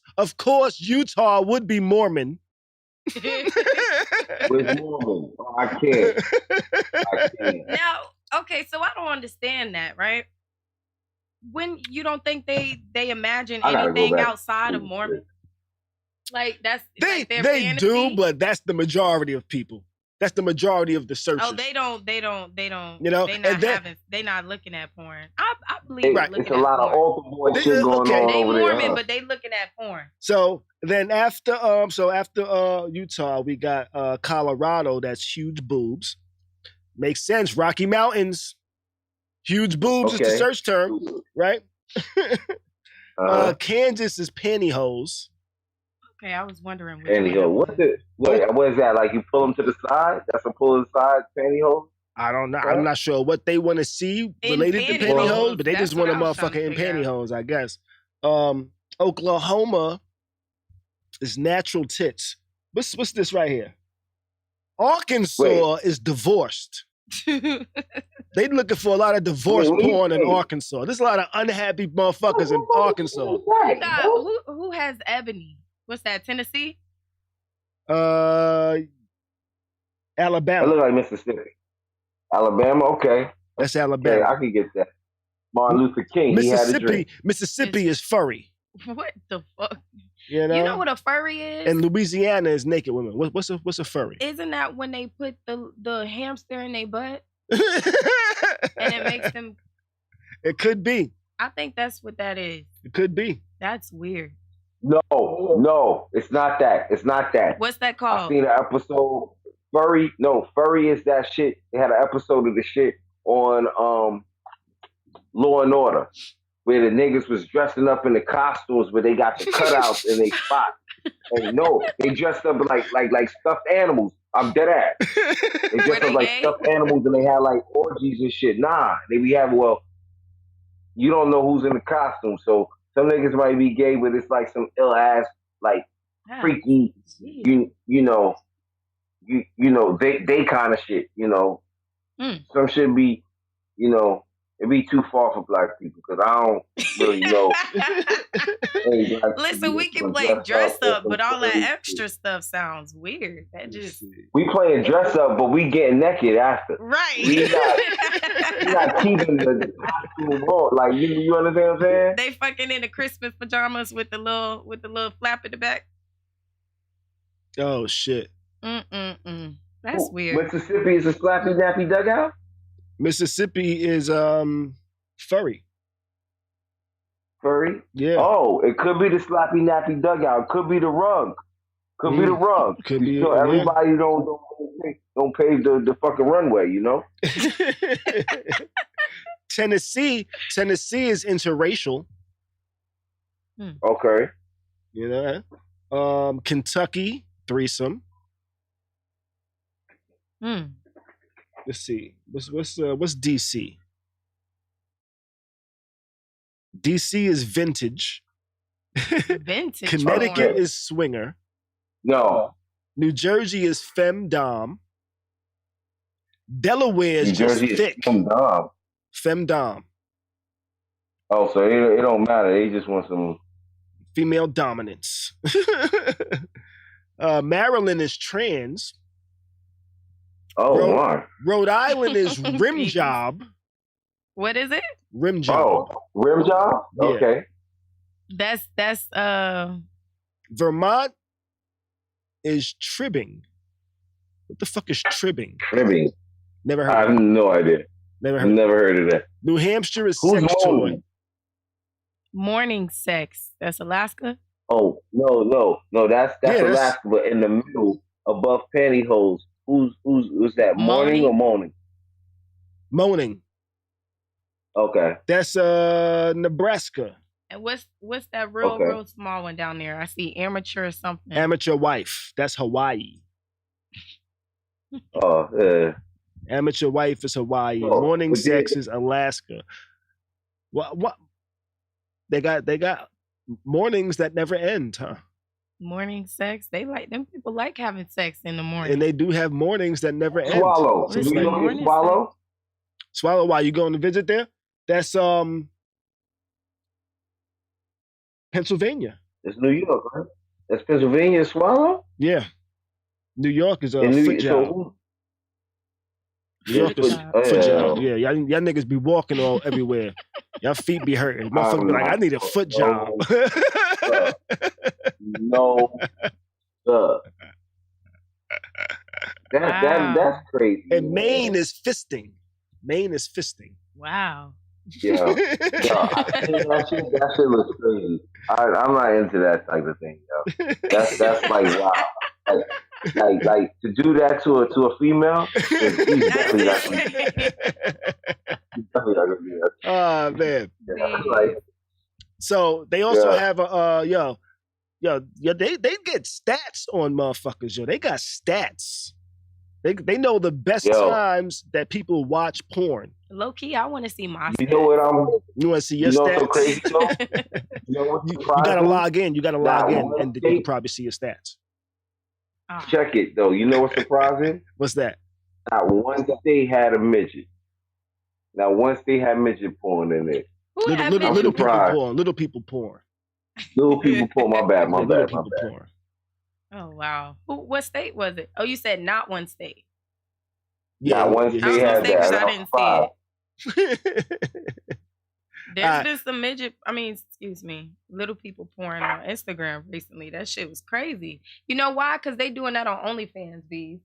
Utah would be Mormon. Where's Mormon? Oh, I can't. Now, okay, so I don't understand that, right? when you don't think they imagine I gotta go anything back. outside of Mormon? Like that's They like their they fantasy? do, but that's the majority of people. That's the majority of the searches. Oh, they don't. You know, They not looking at porn. I believe Right. looking It's a at lot porn. of altar boy shit going Okay. on They over Mormon, there. Huh? but they looking at porn. So then after Utah, we got Colorado. That's huge boobs. Makes sense. Rocky Mountains, huge boobs is the Okay. search term, right? Kansas is pantyhose. Okay, I was wondering. Which Pantyhose. What is that? Like you pull them to the side? That's a pull to the side pantyhose? I don't know. Huh? I'm not sure what they want to see related to pantyhose. pantyhose, but they That's just want a what I was trying motherfucker to in figure out. pantyhose, I guess. Oklahoma is natural tits. What's this right here? Arkansas is divorced. They looking for a lot of divorce porn in Arkansas. There's a lot of unhappy motherfuckers in Arkansas. Who has ebony? What's that? Tennessee? Alabama. It look like Mississippi. Alabama, okay. That's Alabama. Okay, I can get that. Martin Luther King, he had a drink. Mississippi is furry. What the fuck? You know what a furry is? And Louisiana is naked women. What's a furry? Isn't that when they put the hamster in their butt and it makes them? It could be. I think that's what that is. It could be. That's weird. No, it's not that. It's not that. What's that called? I seen an episode. Furry is that shit. They had an episode of the shit on Law and Order where the niggas was dressing up in the costumes, but they got the cutouts in their spot. And no, they dressed up like stuffed animals. I'm dead ass. They dressed up like stuffed animals and they had like orgies and shit. Nah, they be having, you don't know who's in the costume, so some niggas might be gay, but it's like some ill ass, like freaky, you know, they kind of shit, you know. Some shit be, you know, it be too far for black people because I don't really know. Listen, we can play dress up, but all that extra stuff sounds weird. That just we playing dress up, but we getting naked after. Right. We not keeping the costume on. Like you understand what I'm saying? They fucking in the Christmas pajamas with the little flap at the back. Oh shit. That's weird. Mississippi is a slappy nappy dugout? Mississippi is furry. Furry? Yeah. Oh, it could be the slappy nappy dugout. It could be the rug. Could be the rug. Could be. So everybody don't pave the fucking runway, you know? Tennessee is interracial. Okay. You know? Kentucky, threesome. Let's see. What's DC? DC is vintage. Vintage. Connecticut is swinger. No. New Jersey is femdom. Delaware is just thick. Femdom. Femdom. Oh, so it don't matter. They just want some female dominance. Maryland is trans. Oh, my. Rhode Island is rim job. What is it? Rim job. Oh, rim job? Yeah. Okay. That's Vermont is tribbing. What the fuck is tribbing? Tribbing. Never heard I have no idea. Never heard of that. New Hampshire is Who's sex toy. Morning sex. That's Alaska? Oh, no. That's Alaska, but in the middle, above pantyhose. Who's that? Morning or moaning? Moaning. Okay. That's Nebraska. And what's that real small one down there? I see amateur or something. Amateur wife. That's Hawaii. Oh, yeah. Amateur wife is Hawaii. Oh, Morning sex is Alaska. What? They got mornings that never end, huh? Morning sex. Them people like having sex in the morning. And they do have mornings that never end. Swallow. So you look at Swallow? Swallow, why you going to visit there? That's Pennsylvania. It's New York, right? That's Pennsylvania Swallow? Yeah. New York is a foot job. New York is foot job. Yeah, y'all niggas be walking all everywhere. Your feet be hurting. Motherfucker be like, I need a foot job. No, that's crazy. And Maine is fisting. Maine is fisting. Wow. Yeah, that shit looks crazy. I'm not into that type of thing, yo. That's like wow. Like to do that to a female, he's definitely not gonna do that. Oh man. Yeah, like, so they also have a they get stats on motherfuckers, yo. They got stats. They know the best times that people watch porn. Low key, I want to see my You know what you want to see your stats? So crazy, though? You gotta log in. You gotta log in, and you can probably see your stats. Check it though. You know what's surprising? What's that? Not once they had a midget. Now once they had midget porn in it. Little people porn. Little people porn. Little people porn. My bad. Porn. Oh wow. What state was it? Oh, you said not one state. Yeah, one state had that. I didn't see it. There's been some little people porn on Instagram recently. That shit was crazy. You know why? Because they doing that on OnlyFans, B.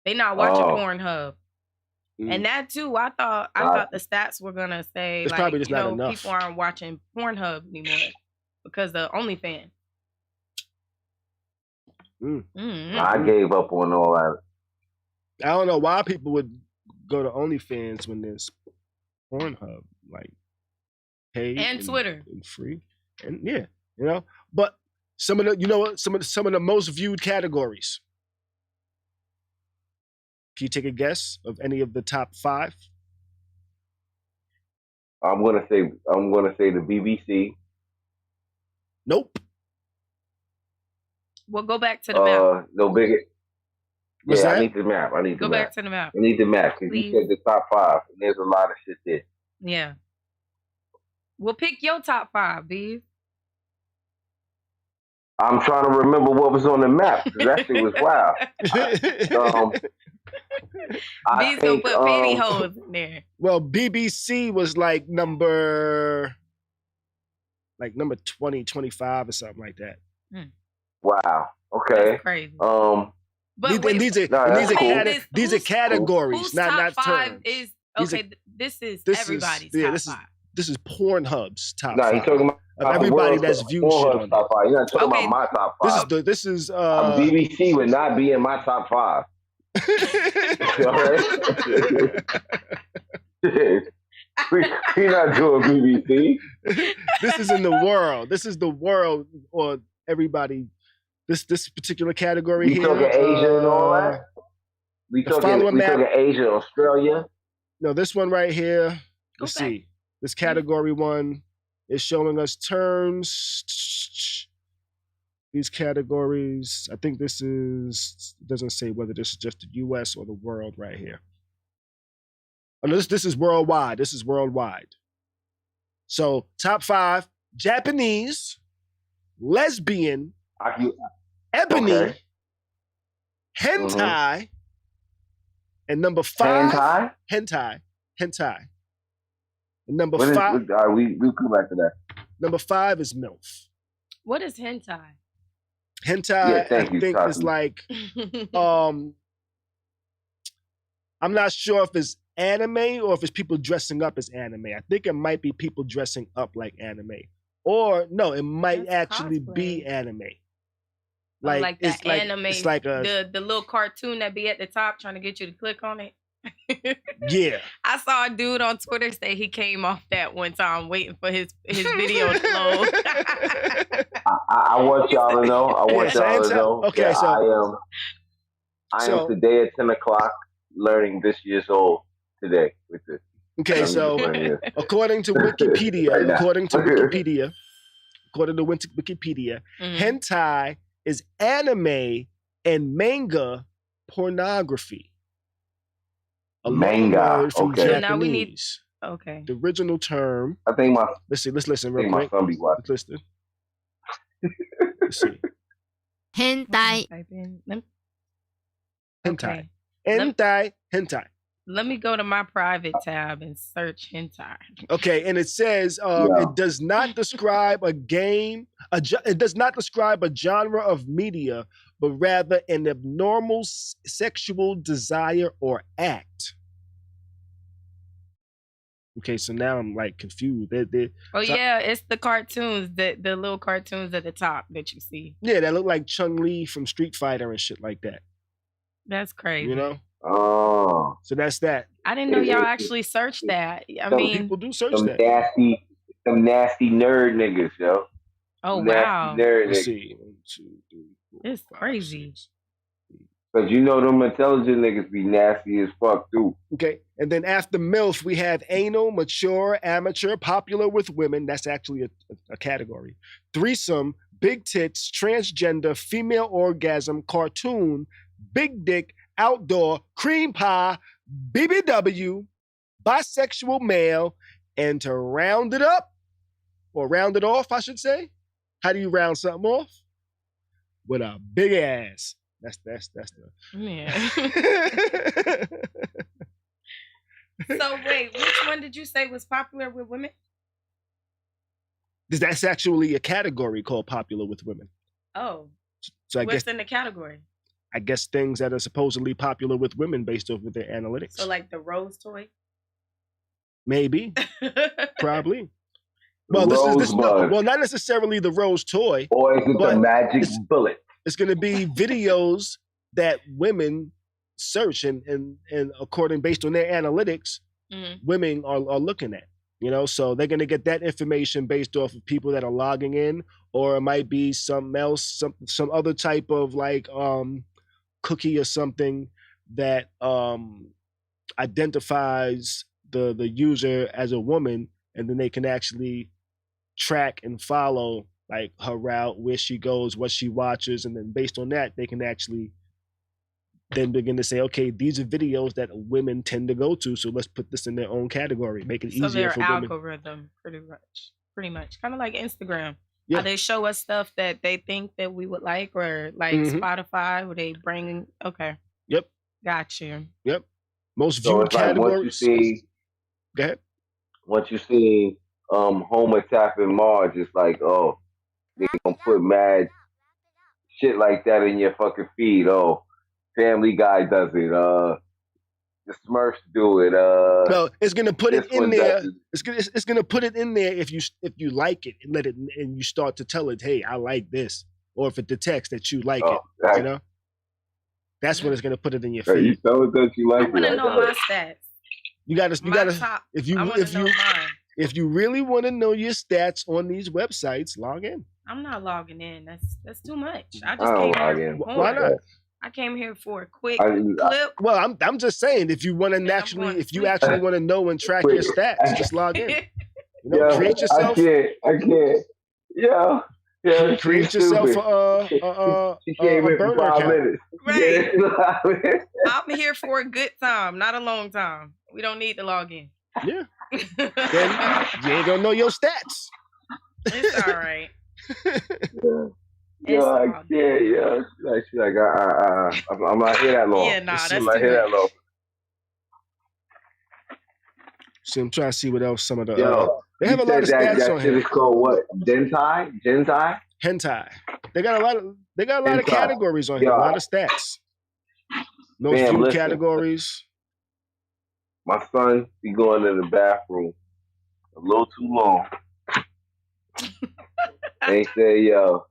They not watching Pornhub. And that too, I thought the stats were gonna say it's probably just not enough. People aren't watching Pornhub anymore because of OnlyFans. I gave up on all that. I don't know why people would go to OnlyFans when there's Pornhub, like paid and Twitter and free, and But some of the most viewed categories. Can you take a guess of any of the top 5? I'm gonna say the BBC. Nope. We'll go back to the map. No bigger. What's that? I need the map. Go back to the map. I need the map because you said the top 5, and there's a lot of shit there. Yeah. We'll pick your top 5, B. I'm trying to remember what was on the map because that shit was wild. These don't put pantyhose in there. Well, BBC was like number 20, 25 or something like that. Wow. Okay. That's crazy. But these are categories, not terms. This is everybody's top 5. This is Pornhub's top 5. No, he's talking about everybody that's viewed shit on top 5. You're not talking about my top 5. This is BBC would not be in my top 5. We're not doing BBC. This is in the world. This is the world, or everybody. This particular category here. We talking Asia and all that. We talking Asia, Australia. No, this one right here. Let's see. This category one is showing us terms. These categories. I think it doesn't say whether this is just the U.S. or the world right here. Oh, no, this is worldwide. This is worldwide. So top 5: Japanese, lesbian, ebony, hentai, and number 5, hentai. And number 5, we'll come back to that. Number 5 is MILF. What is hentai? Hentai, I think, is like, I'm not sure if it's anime or if it's people dressing up as anime. I think it might be people dressing up like anime. Or, no, it might actually be anime. Like that anime, it's like the little cartoon that be at the top trying to get you to click on it. Yeah. I saw a dude on Twitter say he came off that one time waiting for his video to load. I want y'all to know. Okay, so I am today at 10 o'clock learning this year's old today with this. Okay, so according to Wikipedia, hentai is anime and manga pornography. Manga, from okay. Japanese. Now we need, the original term. I think let's listen real quick. Let's listen. Let's see. Hentai. Hentai. Hentai. Let me go to my private tab and search hentai. Okay, and it says it does not describe a game. It does not describe a genre of media, but rather an abnormal sexual desire or act. Okay, so now I'm like confused. Yeah, it's the cartoons, the little cartoons at the top that you see. Yeah, that look like Chun-Li from Street Fighter and shit like that. That's crazy. You know? Oh. So that's that. I didn't know y'all actually searched that. I mean, people do search that. Some nasty nerd niggas, yo. Oh, wow. Nerd Let's niggas. see. 1, 2, 3, 4, it's 5, crazy. 6. Because you know them intelligent niggas be nasty as fuck, too. Okay, and then after MILF, we have anal, mature, amateur, popular with women. That's actually a category. Threesome, big tits, transgender, female orgasm, cartoon, big dick, outdoor, cream pie, BBW, bisexual male, and to round it up, or round it off, I should say. How do you round something off? With a big ass. That's the yeah. So wait, which one did you say was popular with women? That's actually a category called popular with women. Oh. So what's in the category? I guess things that are supposedly popular with women based off of their analytics. So like the rose toy? Maybe. Probably. Well, well, not necessarily the rose toy. Or is it the magic bullet? It's going to be videos that women search and according based on their analytics, women are looking at. You know, so they're going to get that information based off of people that are logging in, or it might be something else, some other type of like cookie or something that identifies the user as a woman, and then they can actually track and follow like her route, where she goes, what she watches, and then based on that, they can actually then begin to say, okay, these are videos that women tend to go to, so let's put this in their own category, make it easier for women. So their algorithm, pretty much, kind of like Instagram. Yeah. How they show us stuff that they think that we would like, or like Spotify, where they bring. Okay. Yep. Got you. Yep. Most viewed categories. Go ahead. Once you see Homer tapping Marge, it's like, oh, they gonna put mad shit like that in your fucking feed. Oh, Family Guy does it. The Smurfs do it. No, it's gonna put it in there. It's gonna put it in there if you like it and let it, and you start to tell it, hey, I like this, or if it detects that you like it, you know. That's when it's gonna put it in your feed. You tell it that you like it. I want to know my stats. You gotta. If you really want to know your stats on these websites, log in. I'm not logging in. That's too much. I just can't log in. Why not? I came here for a quick clip. Well, I'm just saying, if you want to actually want to know and track your stats, just log in. You know, create yourself. I can't. Yeah. Create yourself a burner account. Right. I'm here for a good time, not a long time. We don't need to log in. Yeah. Then you ain't gonna know your stats. It's all right. Yeah, I can't. Yeah, she's like, I'm not here that long. Yeah, nah, that's I'm not here that long. So I'm trying to see what else some of the. They have a lot of stats on here. It's called what? Gentai? Hentai. They got a lot of categories on here. A lot of stats. No few categories. My son be going to the bathroom a little too long. They say, yo,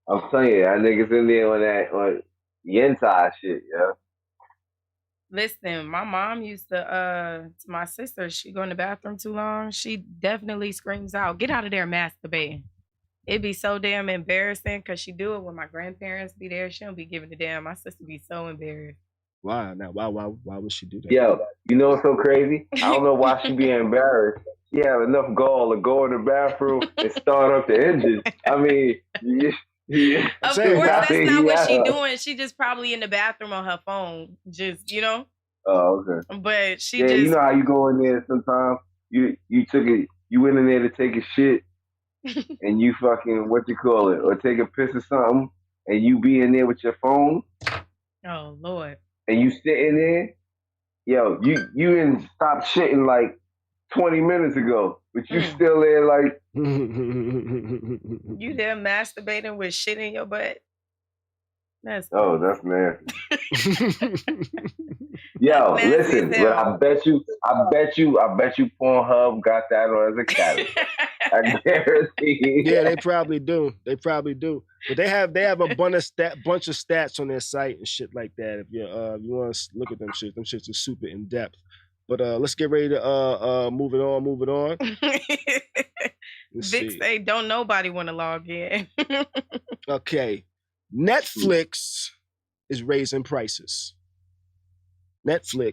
I'm telling you, that niggas in there on yentai shit, yo. Listen, my mom used to my sister, she go in the bathroom too long, she definitely screams out, get out of there masturbating. It'd be so damn embarrassing because she do it when my grandparents be there. She don't be giving a damn. My sister be so embarrassed. Why? Now, why would she do that? Yo, you know what's so crazy? I don't know why she be embarrassed. She have enough gall to go in the bathroom and start up the engine. I mean, of course, that's not what she doing. She just probably in the bathroom on her phone, just, you know. Oh, okay. But she just, you know how you go in there sometimes. You went in there to take a shit, and you fucking or take a piss or something, and you be in there with your phone. Oh Lord. And you sitting there, Yo, you didn't stop shitting like 20 minutes ago, but you still there like. You there masturbating with shit in your butt? That's nasty. Yo, listen, but I bet you Pornhub got that on as a category. I guarantee. Yeah, they probably do. But they have a bunch of stats on their site and shit like that. If you want to look at them shits are super in depth. But let's get ready to move it on. Vic say don't nobody want to log in. Okay. Netflix is raising prices. When's the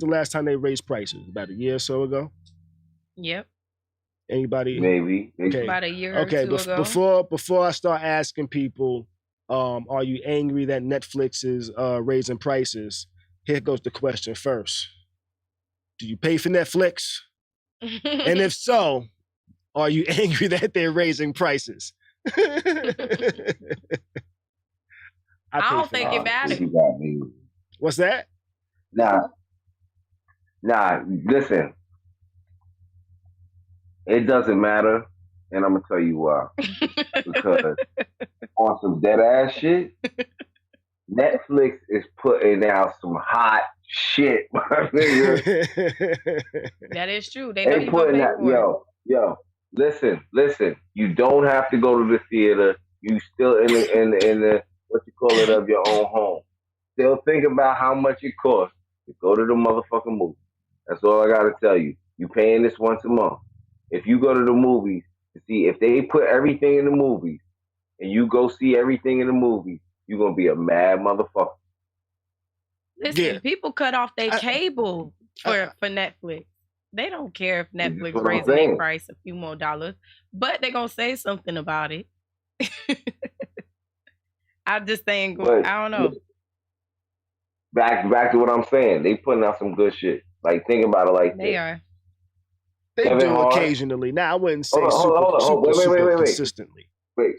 last time they raised prices? About a year or so ago? Yep. Anybody? Maybe. Okay. About a year or two ago. Before I start asking people, are you angry that Netflix is raising prices? Here goes the question first. Do you pay for Netflix? And if so, are you angry that they're raising prices? I don't think it matters. What's that? Nah, listen. It doesn't matter, and I'm gonna tell you why. Because on some dead ass shit, Netflix is putting out some hot shit, my nigga. That is true. They know you gonna pay for it. Yo, listen. You don't have to go to the theater. You still in the what you call it of your own home. Still think about how much it costs to go to the motherfucking movie. That's all I gotta tell you. You paying this once a month. If you go to the movies to see if they put everything in the movies and you go see everything in the movies, you're gonna be a mad motherfucker. Listen, people cut off their cable for Netflix. They don't care if Netflix raises their price a few more dollars, but they're gonna say something about it. I'm just saying, I don't know. Back to what I'm saying. They putting out some good shit. Like, think about it like they are. They Kevin do Hart, occasionally. Now, I wouldn't say super consistently. Wait.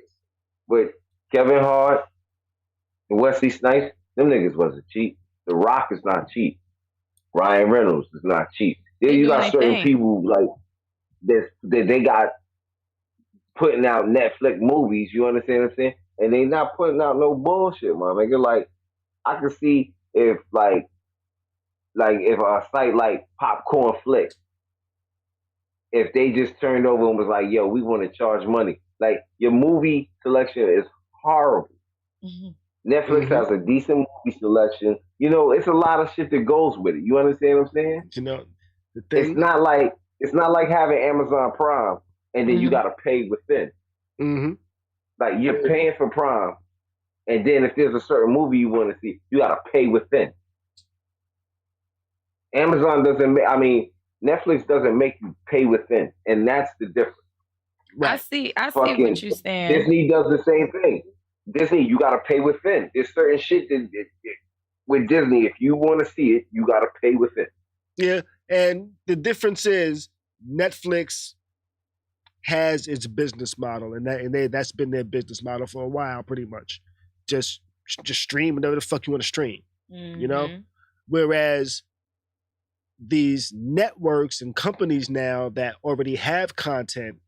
Kevin Hart and Wesley Snipes, them niggas wasn't cheap. The Rock is not cheap. Ryan Reynolds is not cheap. Then you got certain people like this that they got putting out Netflix movies. You understand what I'm saying? And they not putting out no bullshit, my nigga. Like, I can see if like if a site like Popcorn Flicks, if they just turned over and was like, yo, we want to charge money. Like, your movie selection is horrible. Mm-hmm. Netflix has a decent movie selection. You know, it's a lot of shit that goes with it. You understand what I'm saying? You know, the thing, it's not like having Amazon Prime and then you got to pay within. Mm-hmm. Like, you're paying for Prime, and then if there's a certain movie you want to see, you got to pay within. Netflix doesn't make you pay within, and that's the difference. Right. I see what you're saying. Disney does the same thing. Disney, you got to pay within. There's certain shit that with Disney, if you want to see it, you got to pay within. Yeah, and the difference is Netflix has its business model, and that's been their business model for a while, pretty much. Just stream whatever the fuck you want to stream, you know? Whereas these networks and companies now that already have content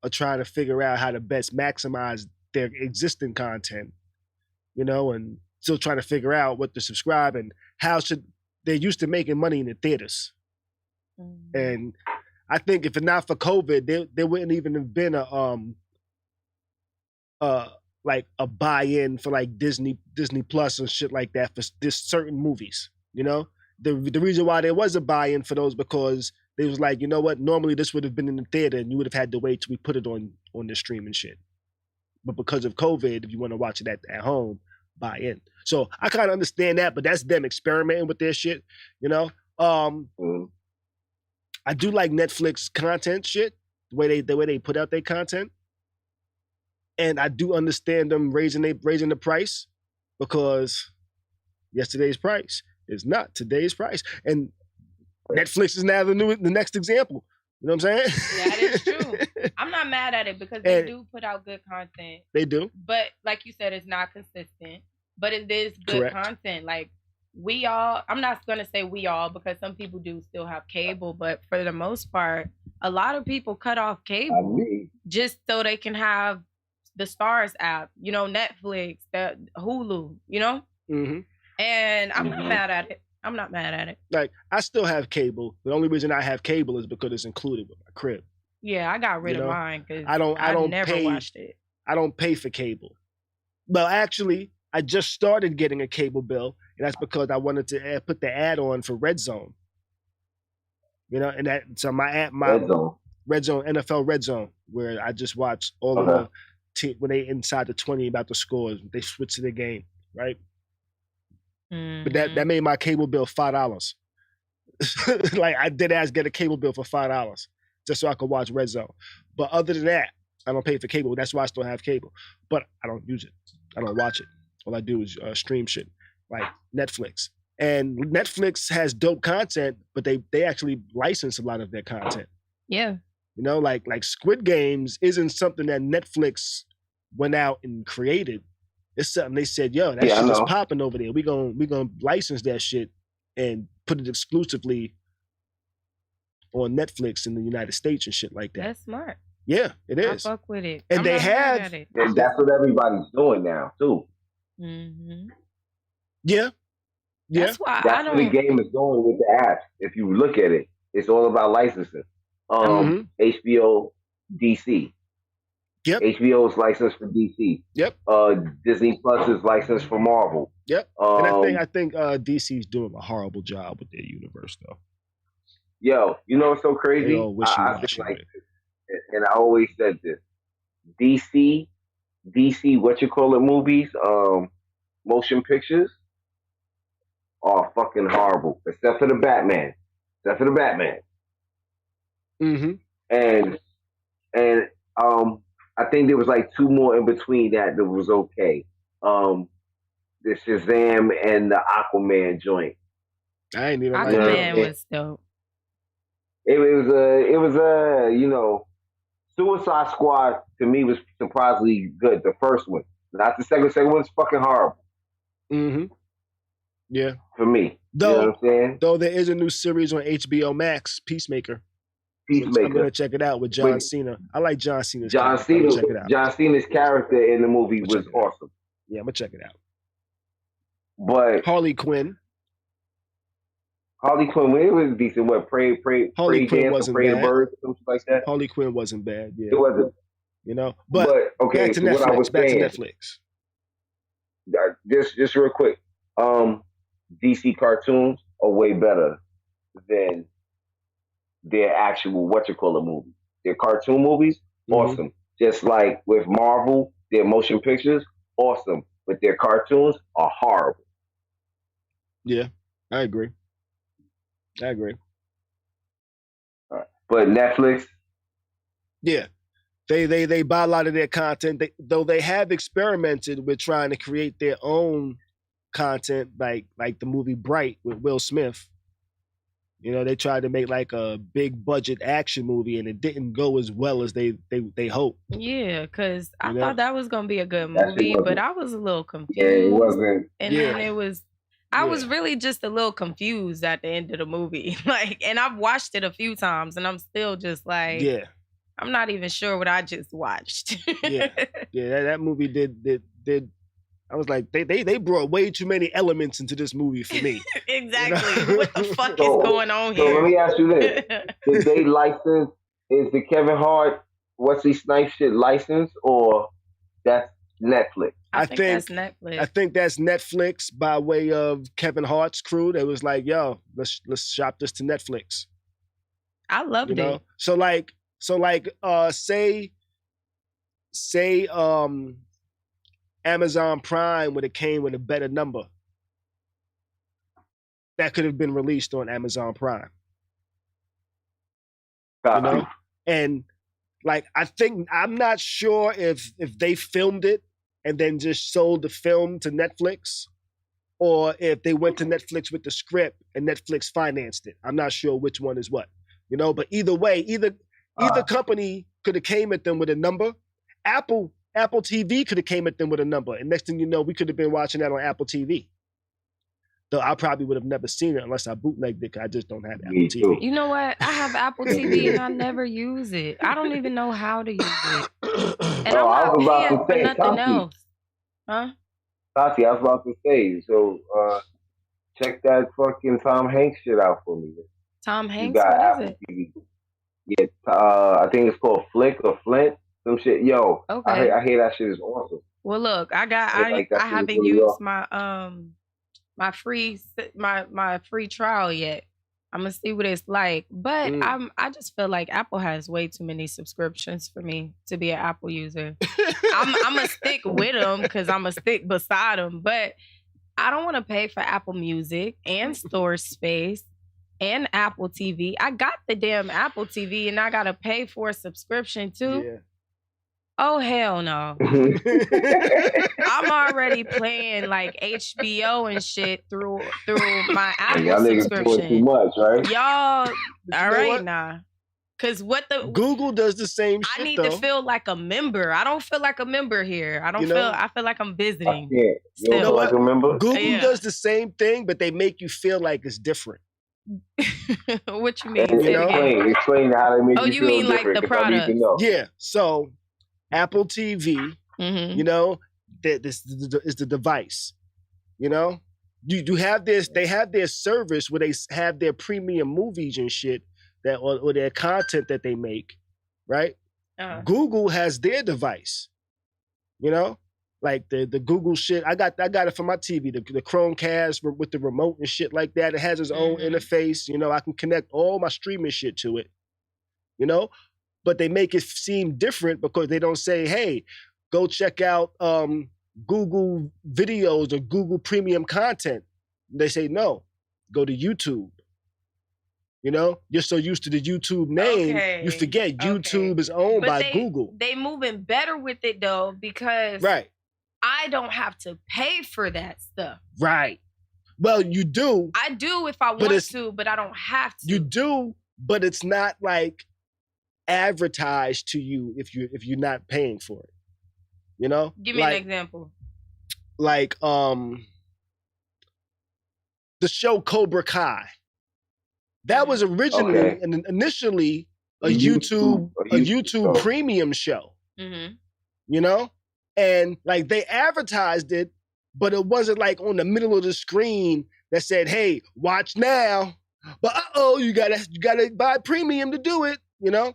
are trying to figure out how to best maximize their existing content, you know, and still trying to figure out what to subscribe and they're used to making money in the theaters. And I think if it's not for COVID, there wouldn't even have been like a buy-in for like Disney Plus and shit like that for this certain movies, you know? The reason why there was a buy-in for those because they was like, you know what, normally this would have been in the theater and you would have had to wait till we put it on the stream and shit. But because of COVID, if you want to watch it at home, buy in. So I kind of understand that, but that's them experimenting with their shit, you know? I do like Netflix content shit, the way they put out their content. And I do understand them raising the price because yesterday's price is not today's price. And Netflix is now the next example. You know what I'm saying? That is true. I'm not mad at it because they do put out good content. They do. But like you said, it's not consistent. But it is good content. Like, I'm not going to say we all, because some people do still have cable, but for the most part, a lot of people cut off cable just so they can have the Stars app, Netflix, the Hulu, Mm-hmm. And I'm not mad at it. I'm not mad at it. Like, I still have cable. The only reason I have cable is because it's included with my crib. Yeah, I got rid of mine because I never watched it. I don't pay for cable. Well, actually, I just started getting a cable bill, and that's because I wanted to put the ad on for Red Zone. And so my Red Zone, NFL Red Zone, where I just watch all of the when they inside the 20 about the scores, they switch to the game, right? Mm-hmm. But that made my cable bill $5. Like, I did get a cable bill for $5 just so I could watch Red Zone. But other than that, I don't pay for cable. That's why I still have cable. But I don't use it. I don't watch it. All I do is stream shit, like Netflix. And Netflix has dope content, but they actually license a lot of their content. Yeah. Like Squid Games isn't something that Netflix went out and created. It's something they said, yo, that shit is popping over there. We gonna license that shit and put it exclusively on Netflix in the United States and shit like that. That's smart. Yeah, it is. I fuck with it. And they have, and that's what everybody's doing now too. Mm-hmm. Yeah. Yeah. That's why that's where the game is going with the apps. If you look at it, it's all about licensing. HBO, DC. Yep. HBO is licensed for DC. Yep. Disney Plus is licensed for Marvel. Yep. And I think DC's doing a horrible job with their universe, though. Yo, what's so crazy? I feel like, and I always said this: DC, movies, motion pictures are fucking horrible, except for the Batman. Mm-hmm. And I think there was like 2 more in between that was okay. The Shazam and the Aquaman joint. I ain't even Aquaman was dope. It was Suicide Squad to me was surprisingly good. The first one, not the second. Second one's fucking horrible. Mm-hmm. Yeah. For me. Though, you know what I'm saying? Though there is a new series on HBO Max, Peacemaker. I'm gonna check it out with John Cena. I like John Cena's character. Check it out. John Cena's character in the movie was awesome. Yeah, I'm gonna check it out. But Harley Quinn, it was decent. What Harley Quinn wasn't bad. Birds, something like that. Harley Quinn wasn't bad. Yeah, it wasn't. But okay, back to Netflix. What I was saying, back to Netflix. Just real quick. DC cartoons are way better than their actual movies. Their cartoon movies, awesome. Just like with Marvel, their motion pictures, awesome. But their cartoons are horrible. Yeah, I agree. All right. But Netflix, yeah, they buy a lot of their content. Though they have experimented with trying to create their own content, like the movie Bright with Will Smith. They tried to make like a big budget action movie, and it didn't go as well as they hoped. Yeah, because I thought that was gonna be a good movie, but I was a little confused. Yeah, it wasn't. And then it was. I was really just a little confused at the end of the movie. And I've watched it a few times, and I'm still just like, I'm not even sure what I just watched. Yeah, that movie did. I was like, they brought way too many elements into this movie for me. Exactly. What the fuck is going on here? So let me ask you this: did they license? Is the Kevin Hart Wesley Snipes shit licensed, or that's Netflix? I think that's Netflix. I think that's Netflix by way of Kevin Hart's crew. They was like, yo, let's shop this to Netflix. I loved it. So say Amazon Prime would have came with a better number. That could have been released on Amazon Prime. And I'm not sure if they filmed it and then just sold the film to Netflix, or if they went to Netflix with the script and Netflix financed it. I'm not sure which one is what, but either way, either company could have came at them with a number. Apple TV could have came at them with a number. And next thing you know, we could have been watching that on Apple TV. Though I probably would have never seen it unless I bootlegged it, 'cause I just don't have Apple Me TV. too. You know what? I have Apple TV and I never use it. I don't even know how to use it. And Oh, I I'm was not about paying to for say, nothing Tati. else. Huh? Tati, I was about to say, so check that fucking Tom Hanks shit out for me. Tom You Hanks, got what is Apple it? TV. Yeah, I think it's called Flick or Flint. Some shit. Yo, Okay. I hear that shit is awesome. Well, look, I Like that shit is haven't really used awesome. my free trial yet. I'm gonna see what it's like, but I just feel like Apple has way too many subscriptions for me to be an Apple user. I'm gonna stick with them because I'm gonna stick beside them, but I don't want to pay for Apple Music and Storage Space and Apple TV. I got the damn Apple TV and I gotta pay for a subscription too. Yeah. Oh hell no. I'm already playing like HBO and shit through my Apple Y'all niggas doing subscription. too much, right? Y'all, know all right what? now. Cause Google does the same shit. I need though. to feel like a member. I don't feel like a member here. I feel like I'm visiting. Yeah. You don't feel like a member? Google does the same thing, but they make you feel like it's different. What you mean? Explain how they make you you feel mean like different. the 'Cause I need to product? know. Yeah. So Apple TV, Mm-hmm. you know, this is the device. You know, you have this. They have their service where they have their premium movies and shit that or their content that they make, right? Google has their device. You know, like the Google shit. I got it for my TV, the Chromecast with the remote and shit like that. It has its own interface. You know, I can connect all my streaming shit to it. You know, but they make it seem different because they don't say, "Hey, go check out Google videos or Google premium content." They say, "No, go to YouTube." You know, you're so used to the YouTube name, you forget YouTube is owned by Google. They moving better with it though because I don't have to pay for that stuff. Right. Well, you do. I do if I want to, but I don't have to. You do, but it's not like advertised to you if you're not paying for it. You know? Give me an example. Like the show Cobra Kai. That was originally and initially a YouTube premium show. Mm-hmm. You know? And like they advertised it, but it wasn't like on the middle of the screen that said, "Hey, watch now." But you gotta buy premium to do it, you know?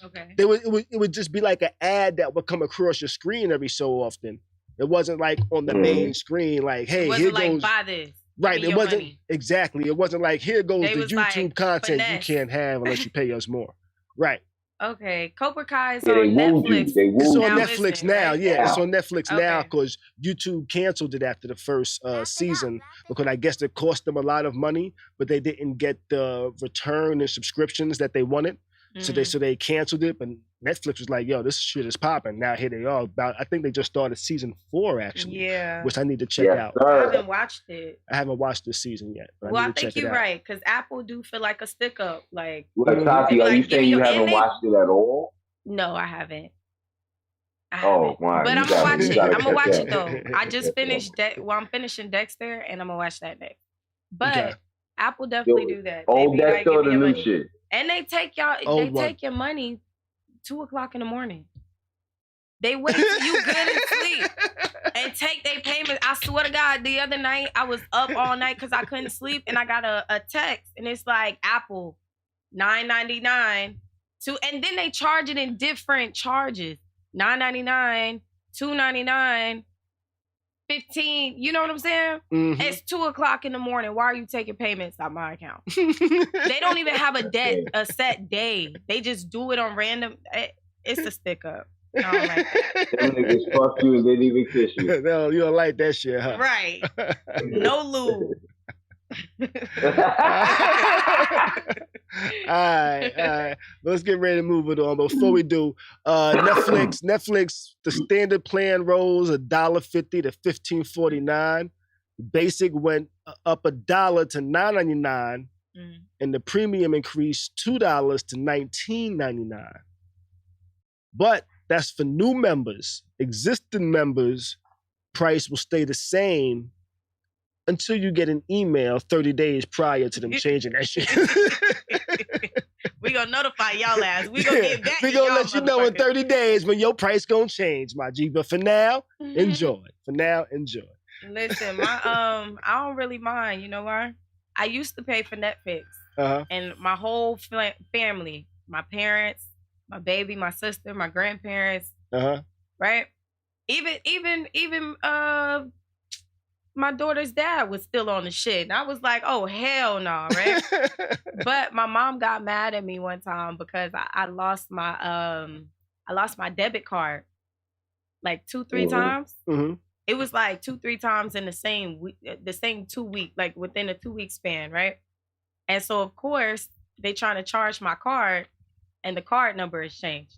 Okay. It would just be like an ad that would come across your screen every so often. It wasn't like on the main screen, like, "Hey, it wasn't here like, goes." Buy this. Right. It wasn't exactly. It wasn't like, "Here goes They the was YouTube like, content finesse. you can't have unless you pay us more." Right. Okay. Cobra Kai is Yeah, on Netflix. It's on Now Netflix now. right? Yeah, it's on Netflix now because YouTube canceled it after the first season because I guess it cost them a lot of money, but they didn't get the return and subscriptions that they wanted. Mm-hmm. So they canceled it, but Netflix was like, "Yo, this shit is popping." Now here they are. I think they just started season 4 actually. Yeah. Which I need to check out. I haven't watched it. I haven't watched this season yet. Well, I think you're right because Apple do feel like a stick up. Like Tati, are you saying you haven't watched it at all? No, I haven't. Oh, wow. But I'm gonna watch it. I'm gonna watch it though. I just finished I'm finishing Dexter and I'm gonna watch that next. But Apple definitely do that. Old Dexter or the new shit? And they take take your money 2:00 in the morning. They wait till you good and sleep and take their payment. I swear to God, the other night I was up all night because I couldn't sleep and I got a text and it's like Apple $9.99 and then they charge it in different charges. $9.99, $2.99, $15. You know what I'm saying? Mm-hmm. It's 2:00 in the morning. Why are you taking payments out my account? They don't even have a set day. They just do it on random. It's a stick up. I don't like that. Them niggas fuck you and didn't even kiss you. No, you don't like that shit, huh? Right. No lube. All right. Let's get ready to move it on. But before we do, Netflix, the standard plan rose $1.50 to $15.49. Basic went up $1 to $9.99, and the premium increased $2 to $19.99. But that's for new members. Existing members, price will stay the same until you get an email 30 days prior to them changing that shit. We gonna notify y'all ass. We gonna get back. We gonna let you know in 30 days when your price gonna change, my G. But for now, enjoy. For now, enjoy. Listen, I don't really mind. You know why? I used to pay for Netflix, and my whole family, my parents, my baby, my sister, my grandparents, right? Even my daughter's dad was still on the shit. And I was like, oh, hell no, right? But my mom got mad at me one time because I lost my debit card like 2-3 times. It was like 2-3 times in the same week, the same 2 week, like within a 2 week span, right? And so of course they trying to charge my card and the card number has changed.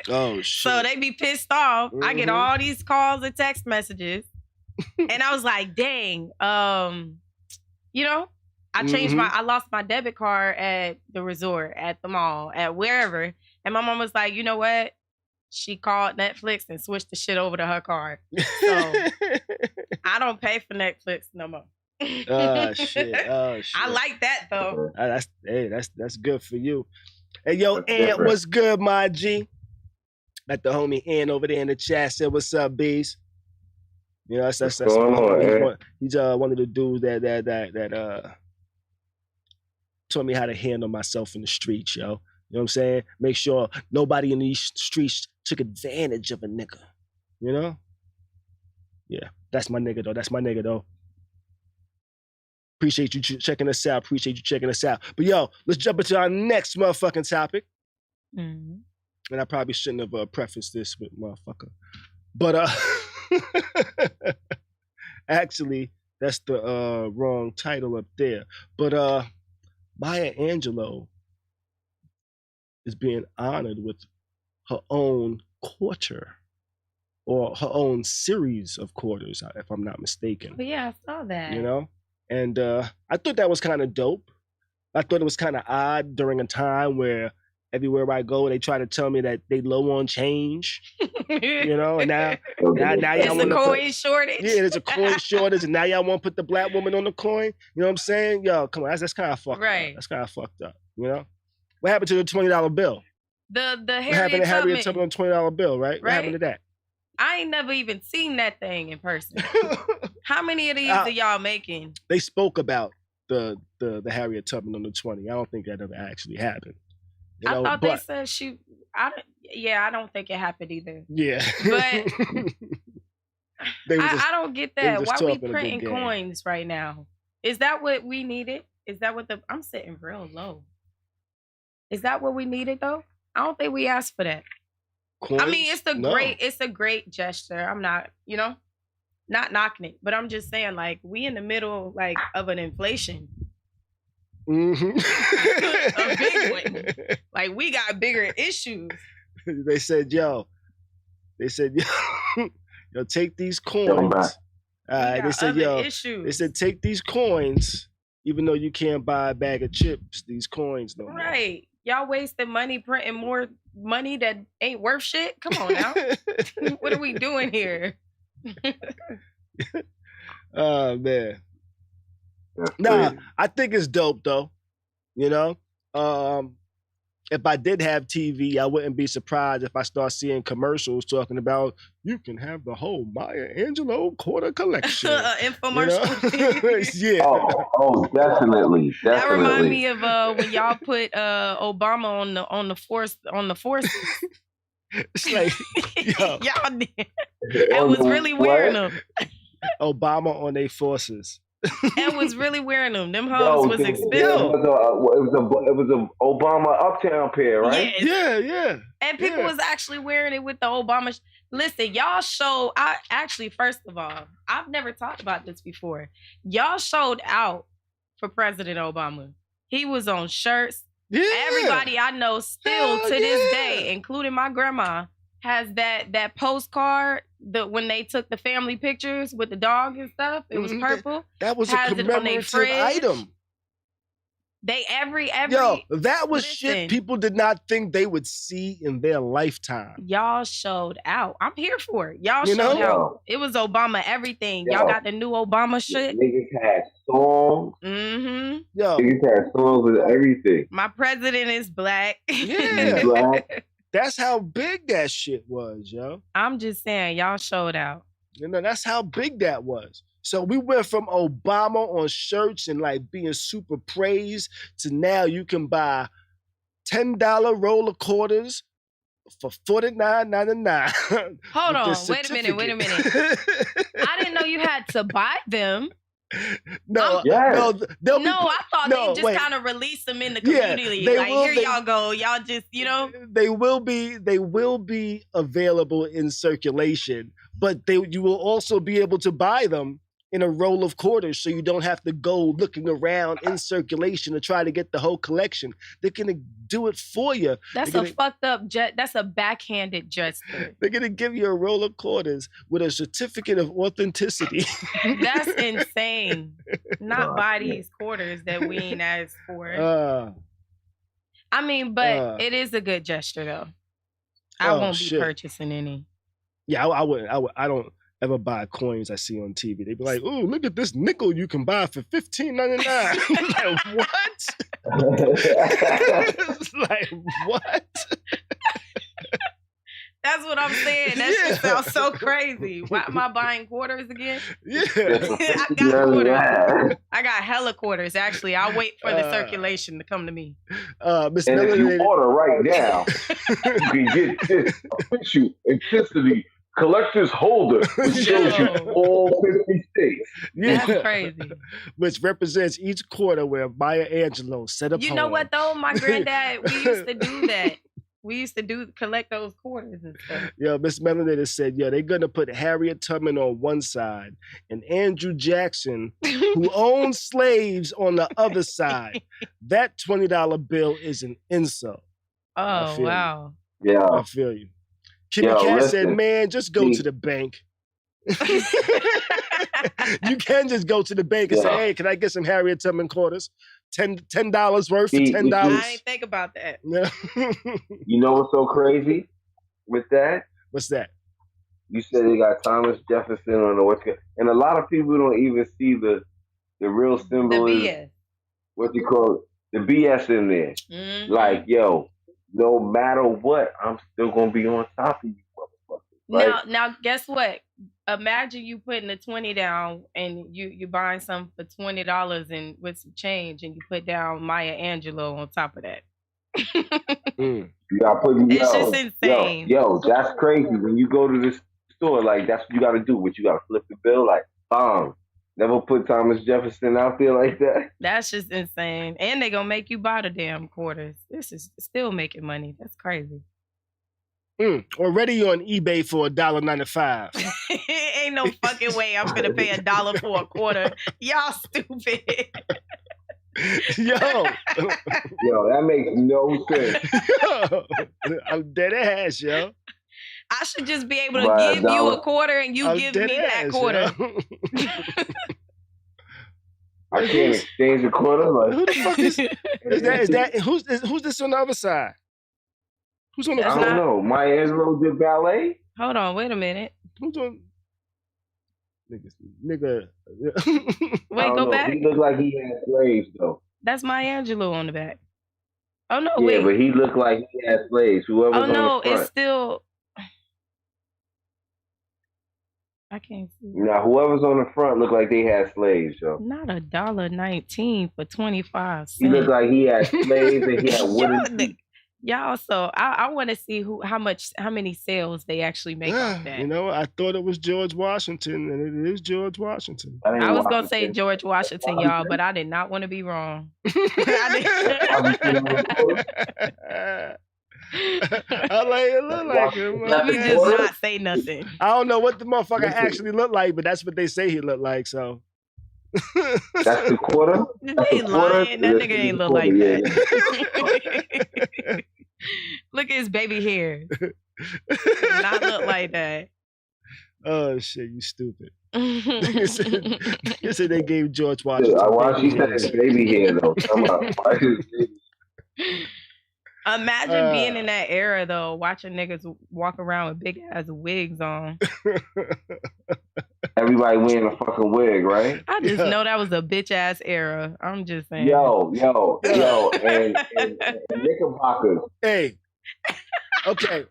Oh shit. So they be pissed off. I get all these calls and text messages. And I was like, dang, you know, I changed I lost my debit card at the resort, at the mall, at wherever. And my mom was like, you know what? She called Netflix and switched the shit over to her card. So I don't pay for Netflix no more. Oh shit. I like that though. That's good for you. Hey yo, Ant, what's good, my G? Got the homie Ant over there in the chat. Said, what's up, bees? You know, that's one of the dudes that taught me how to handle myself in the streets, yo. You know what I'm saying? Make sure nobody in these streets took advantage of a nigga. You know? Yeah, that's my nigga though. Appreciate you checking us out. But yo, let's jump into our next motherfucking topic. And I probably shouldn't have prefaced this with motherfucker. But actually, that's the wrong title up there. But Maya Angelou is being honored with her own quarter, or her own series of quarters, if I'm not mistaken. But yeah, I saw that. You know? And I thought that was kind of dope. I thought it was kind of odd during a time where everywhere I go, they try to tell me that they low on change, you know, and now y'all want a coin shortage. Yeah, there's a coin shortage, and now y'all want to put the black woman on the coin. You know what I'm saying? Yo, come on, that's kind of fucked up. That's kind of fucked up, you know? What happened to the $20 bill? The What happened to Harriet Tubman $20 bill, right? What happened to that? I ain't never even seen that thing in person. How many of these are y'all making? They spoke about the Harriet Tubman on the 20. I don't think that ever actually happened. You know, I thought they said I don't think it happened either. Yeah. But I don't get that. Why are we printing coins right now? Is that what we needed? Is that what I'm sitting real low. Is that what we needed though? I don't think we asked for that. Coins? I mean, it's a great gesture. I'm not, you know, not knocking it, but I'm just saying, like, we in the middle, like, of an inflation. A big one. Like, we got bigger issues. They said, yo, take these coins. They said, they said, take these coins, even though you can't buy a bag of chips, these coins no more. Right. Y'all wasting money printing more money that ain't worth shit? Come on now. What are we doing here? Oh, man. Nah, I think it's dope, though. You know? If I did have TV, I wouldn't be surprised if I start seeing commercials talking about, you can have the whole Maya Angelou quarter collection. Infomercial. Yeah. Oh, definitely. That reminds me of when y'all put Obama on the forces. It's like, yo. Y'all did. And was really wearing them. Obama on their forces. And was really wearing them. Them hoes was expensive. It was a Obama Uptown pair, right? Yes. Yeah. And people was actually wearing it with the Obama. Listen, y'all showed. First of all, I've never talked about this before. Y'all showed out for President Obama. He was on shirts. Yeah. Everybody I know still to this day, including my grandma, has that postcard when they took the family pictures with the dog and stuff. It was purple. That was a commemorative item. Every Yo, that was listen, shit people did not think they would see in their lifetime. Y'all showed out. I'm here for it. Y'all showed out. It was Obama everything. Y'all got the new Obama shit. Niggas had songs. Mm-hmm. Yo. Niggas had songs with everything. My president is black. Yeah. Black. That's how big that shit was, yo. I'm just saying, y'all showed out. You know, that's how big that was. So we went from Obama on shirts and like being super praised to now you can buy $10 roll of quarters for $49.99. Hold on, wait a minute. I didn't know you had to buy them. No, I thought they just kind of release them in the community. Yeah, like here y'all go, y'all just They will be available in circulation, but you will also be able to buy them in a roll of quarters, so you don't have to go looking around in circulation to try to get the whole collection. They're gonna do it for you. That's fucked up. That's a backhanded gesture. They're gonna give you a roll of quarters with a certificate of authenticity. That's insane. Not buy these quarters that we ain't asked for. I mean, but it is a good gesture though. I won't be purchasing any. Yeah, I wouldn't. I don't ever buy coins I see on TV. They be like, "Oh, look at this nickel you can buy for $15.99." Like, what? Like, what? That's what I'm saying. That shit sounds so crazy. Why am I buying quarters again? Yeah. I got quarters. I got hella quarters, actually. I'll wait for the circulation to come to me. Miss and if you order right now, you can get this official intensity collector's holder, which shows you all 50 states. Yeah. That's crazy. Which represents each quarter where Maya Angelou set up. You know what though? My granddad, we used to do that. We used to collect those quarters and stuff. Yeah, Miss Melanator said, they're gonna put Harriet Tubman on one side and Andrew Jackson, who owned slaves, on the other side. That $20 bill is an insult. Oh wow. You. Yeah, I feel you. Kimmy Cass said, man, just go to the bank. You can just go to the bank and say, hey, can I get some Harriet Tubman quarters? $10 worth for $10. I ain't think about that. You know what's so crazy with that? What's that? You said they got Thomas Jefferson on the and a lot of people don't even see the real symbol. The BS. What you call it? The BS in there. Mm-hmm. Like, yo, no matter what, I'm still gonna be on top of you, motherfucker. Right? Now, guess what? Imagine you putting the 20 down and you buying something for $20 and with some change, and you put down Maya Angelou on top of that. You gotta put, it's just insane. Yo, that's crazy. When you go to this store, like that's what you gotta do. But you gotta flip the bill, like, never put Thomas Jefferson out there like that. That's just insane. And they gonna make you buy the damn quarters. This is still making money. That's crazy. Already on eBay for $1.95. Ain't no fucking way I'm gonna pay $1 for a quarter. Y'all stupid. Yo, that makes no sense. Yo, I'm dead ass, yo. I should just be able to give you a quarter and you give me that quarter. I can't exchange a quarter. Like, who the fuck is that? Who's this on the other side? Who's on the I don't know. Maya Angelou did ballet? Hold on, wait a minute. Who's on? Nigga. Wait, go back. He looked like he had slaves, though. That's Maya Angelou on the back. Oh, no, yeah, wait. But he looked like he had slaves. Whoever's on the front. It's still... I can't see. Now, whoever's on the front looked like they had slaves, yo. Not $1.19 for 25 cents. He looked like he had slaves and he had wooden... Y'all, so I want to see how many sales they actually make off that. You know, I thought it was George Washington, and it is George Washington. I was going to say George Washington, y'all, but I did not want to be wrong. I like it. Look like him. Let me just not say nothing. I don't know what the motherfucker actually looked like, but that's what they say he looked like, so... That's the quarter? They lying. That nigga ain't look like that. Look at his baby hair. Not look like that. Oh shit, you stupid. They said they gave George Washington. Why she said his baby hair though? Come on. Why his baby? Imagine being in that era though, watching niggas walk around with big ass wigs on. Everybody wearing a fucking wig, right? I just know that was a bitch ass era. I'm just saying. Yo, and Knickerbockers. Hey. Okay.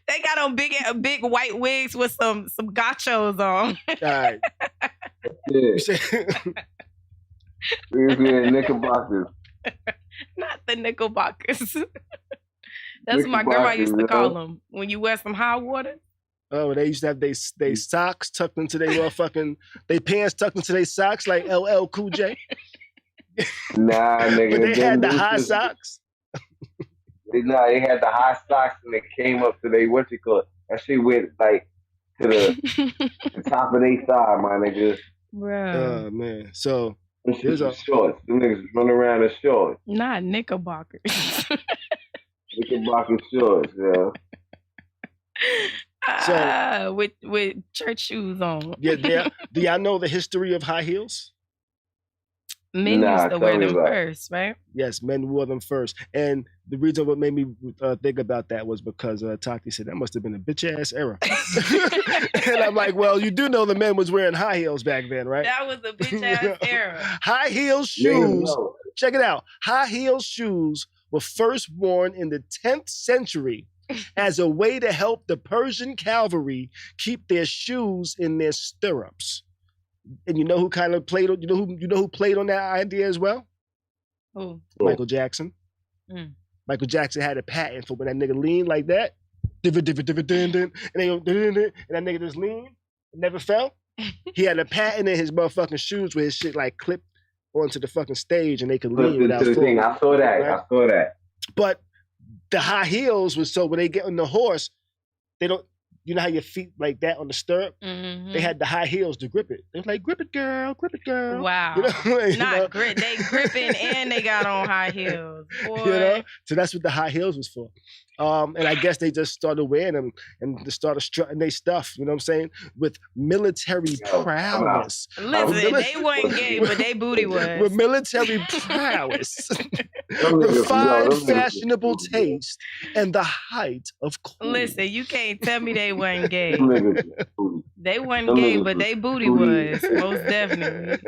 They got on big white wigs with some gachos on. All right. We was wearing Knickerbockers. Not the Knickerbockers. That's what my grandma used to call them. When you wear some high water. Oh, they used to have they socks tucked into their motherfucking, they pants tucked into their socks like LL Cool J. Nah, nigga. But they had the high socks. They had the high socks and they came up to that shit went like to the top of their thigh, my nigga. Bro. Oh man. So here's shorts. Them niggas running around in shorts. Not Knickerbockers. Knickerbocker shorts, yeah. So with church shoes on. Yeah. Do y'all know the history of high heels? Men used to wear them first, right? Yes, men wore them first. And the reason what made me think about that was because Tati said that must have been a bitch ass era. And I'm like, well, you do know the men was wearing high heels back then, right? That was a bitch ass era. High heel shoes. Check it out. High heel shoes were first worn in the 10th century as a way to help the Persian cavalry keep their shoes in their stirrups. And you know who kind of played? You know who played on that idea as well? Who? Michael Jackson. Michael Jackson had a patent for when that nigga leaned like that, and they go, and that nigga just leaned, never fell. He had a patent in his motherfucking shoes where his shit like clipped onto the fucking stage, and they could lean without falling. I saw that. Right? I saw that. But the high heels was so when they get on the horse, they don't. You know how your feet like that on the stirrup? Mm-hmm. They had the high heels to grip it. They was like, grip it, girl, grip it, girl. Wow. Not grip. They gripping and they got on high heels. Boy. You know? So that's what the high heels was for. And I guess they just started wearing them and they started strutting their stuff, you know what I'm saying? With military prowess. Listen, they weren't gay, but they booty was. With military prowess. Refined, fashionable taste, and the height of cool. Listen, you can't tell me they weren't gay. They weren't gay, but they booty was. Most definitely.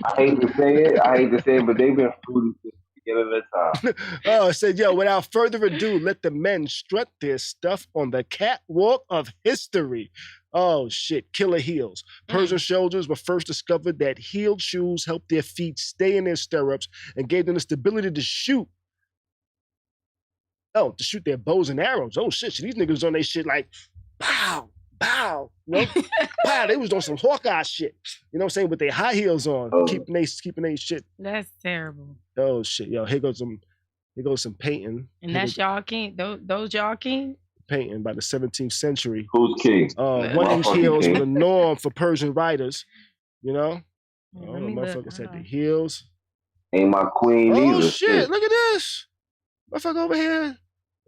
I hate to say it, but they've been fruity since the beginning of the time. Oh, it said, yo, without further ado, let the men strut their stuff on the catwalk of history. Oh, shit. Killer heels. Persian soldiers were first discovered that heeled shoes helped their feet stay in their stirrups and gave them the stability to shoot. Oh, to shoot their bows and arrows. Oh, shit. So these niggas on their shit like, pow, pow. You know? Pow. They was on some Hawkeye shit. You know what I'm saying? With their high heels on, keeping their shit. That's terrible. Oh, shit. Yo, here goes some painting. And that's y'all king? Those y'all king? Painting by the 17th century. Who's king? 1-inch heels were the norm for Persian riders. You know? Oh, motherfuckers had the heels. Ain't my queen either. Oh, shit. Look at this. Motherfucker over here.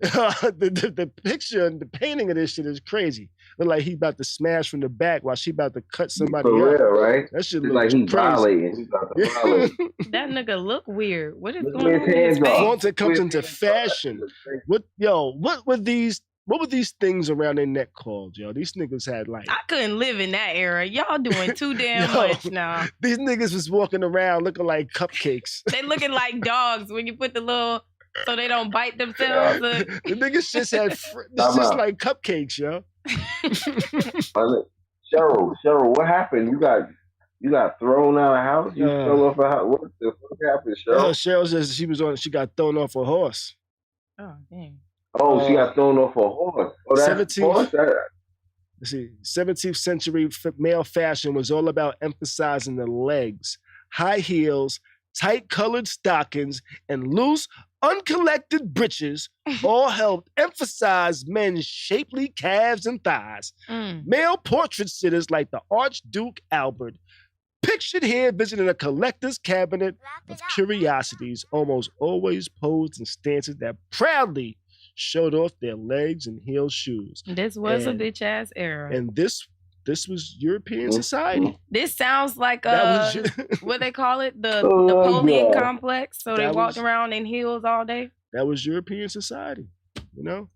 the picture and the painting of this shit is crazy. Look like he about to smash from the back while she about to cut somebody For real, right? That shit looks like he's violating. He's about to violate. That nigga look weird. What is going on with his face? Once it comes into fashion, what were these things around their neck called, yo? These niggas had like... I couldn't live in that era. Y'all doing too damn much now. These niggas was walking around looking like cupcakes. They looking like dogs when you put the little... So they don't bite themselves. The niggas just had... It's just like cupcakes, yo. Cheryl, what happened? You got thrown out of house? You fell off a house? What the fuck happened, Cheryl? Cheryl says she got thrown off a horse. Oh, dang. Oh, she got thrown off a horse. Oh, that's 17th century male fashion was all about emphasizing the legs, high heels, tight colored stockings, and loose, uncollected breeches all helped emphasize men's shapely calves and thighs. Male portrait sitters like the Archduke Albert, pictured here visiting a collector's cabinet of curiosities, almost always posed in stances that proudly showed off their legs and heel shoes. This was a bitch ass era. And this this was European society. This sounds like what they call it, the Oh, Napoleon yeah. complex. So they That walked was- around in heels all day. That was European society, you know?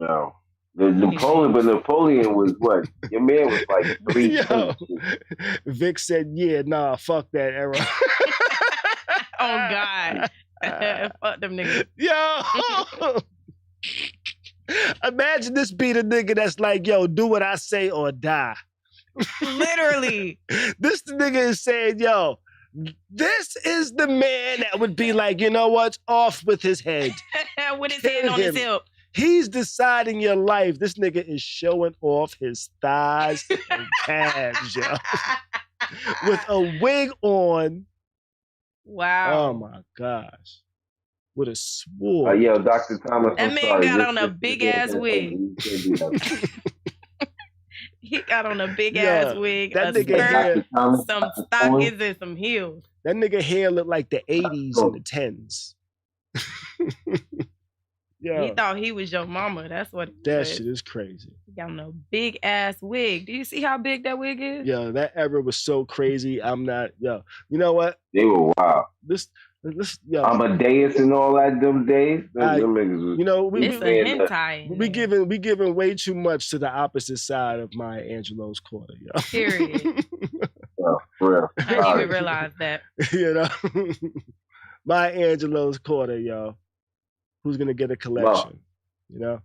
No. The Napoleon was what? Your man was like 3. Yo, Vic said, yeah, nah, fuck that era. Oh, God. Fuck them niggas. Yo! Imagine this be the nigga that's like, yo, do what I say or die. Literally. This the nigga is saying, yo, this is the man that would be like, you know what's off with his head. With his hand on his hip. He's deciding your life. This nigga is showing off his thighs and calves, yo. With a wig on. Wow. Oh my gosh. With a sword. Yo, Dr. Thomas, that man got on a big ass wig. He got on a big ass wig, that a nigga skirt, hair, some stockings, and some heels. That nigga hair looked like the 80s and the 10s. Yeah. He thought he was your mama. That's what that shit is crazy. He got on a big ass wig. Do you see how big that wig is? Yo, that era was so crazy. I'm not, yo. You know what? They were wild. This yo. Amadeus and all that them days. Them niggas was, you know, it's a hentai. We giving way too much to the opposite side of Maya Angelou's quarter, yo. Period. Yo, for real. I didn't even realize that. You know, Maya Angelou's quarter, yo. Who's gonna get a collection? You know,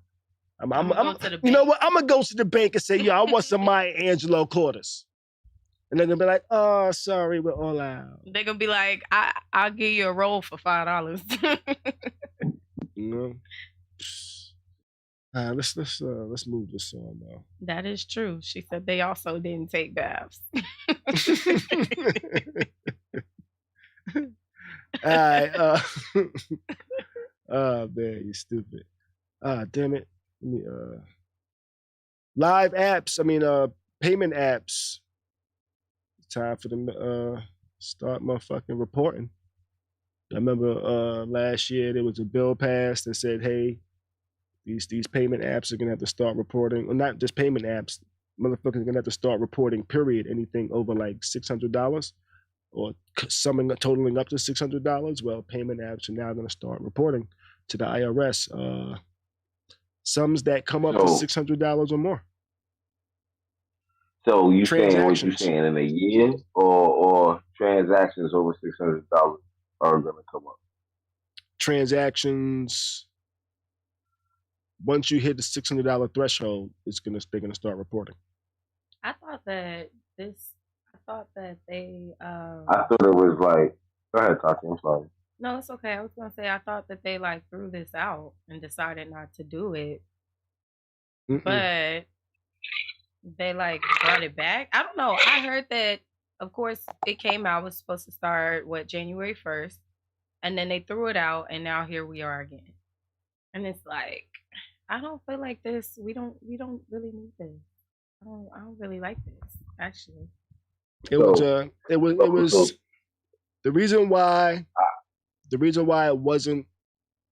you know what? I'm gonna go to the bank and say, yo, I want some Maya Angelou quarters. And they're gonna be like, oh, sorry, we're all out. They're gonna be like, I'll give you a roll for $5. You know? Let's move this on though. That is true. She said they also didn't take baths. All right. Oh man, you stupid. Damn it. Let me, live apps. I mean, payment apps. Time for them to start motherfucking reporting. I remember last year there was a bill passed that said, hey, these payment apps are gonna have to start reporting. Well, not just payment apps. Motherfuckers are gonna have to start reporting. Period. Anything over like $600 or totaling up to $600. Well, payment apps are now gonna start reporting to the IRS sums that come up to $600 or more. So you saying what you saying in a year, or transactions over $600 are going to come up? Transactions, once you hit the $600 threshold, they're gonna start reporting. I thought that they. I thought it was like. Go ahead, Tati. I'm sorry. No, it's okay. I was gonna say I thought that they like threw this out and decided not to do it, but they like brought it back. I don't know. I heard that, of course, it came out. It was supposed to start January 1st, and then they threw it out, and now here we are again. And it's like, I don't feel like this. We don't really need this. I don't really like this, actually. It was the reason why it wasn't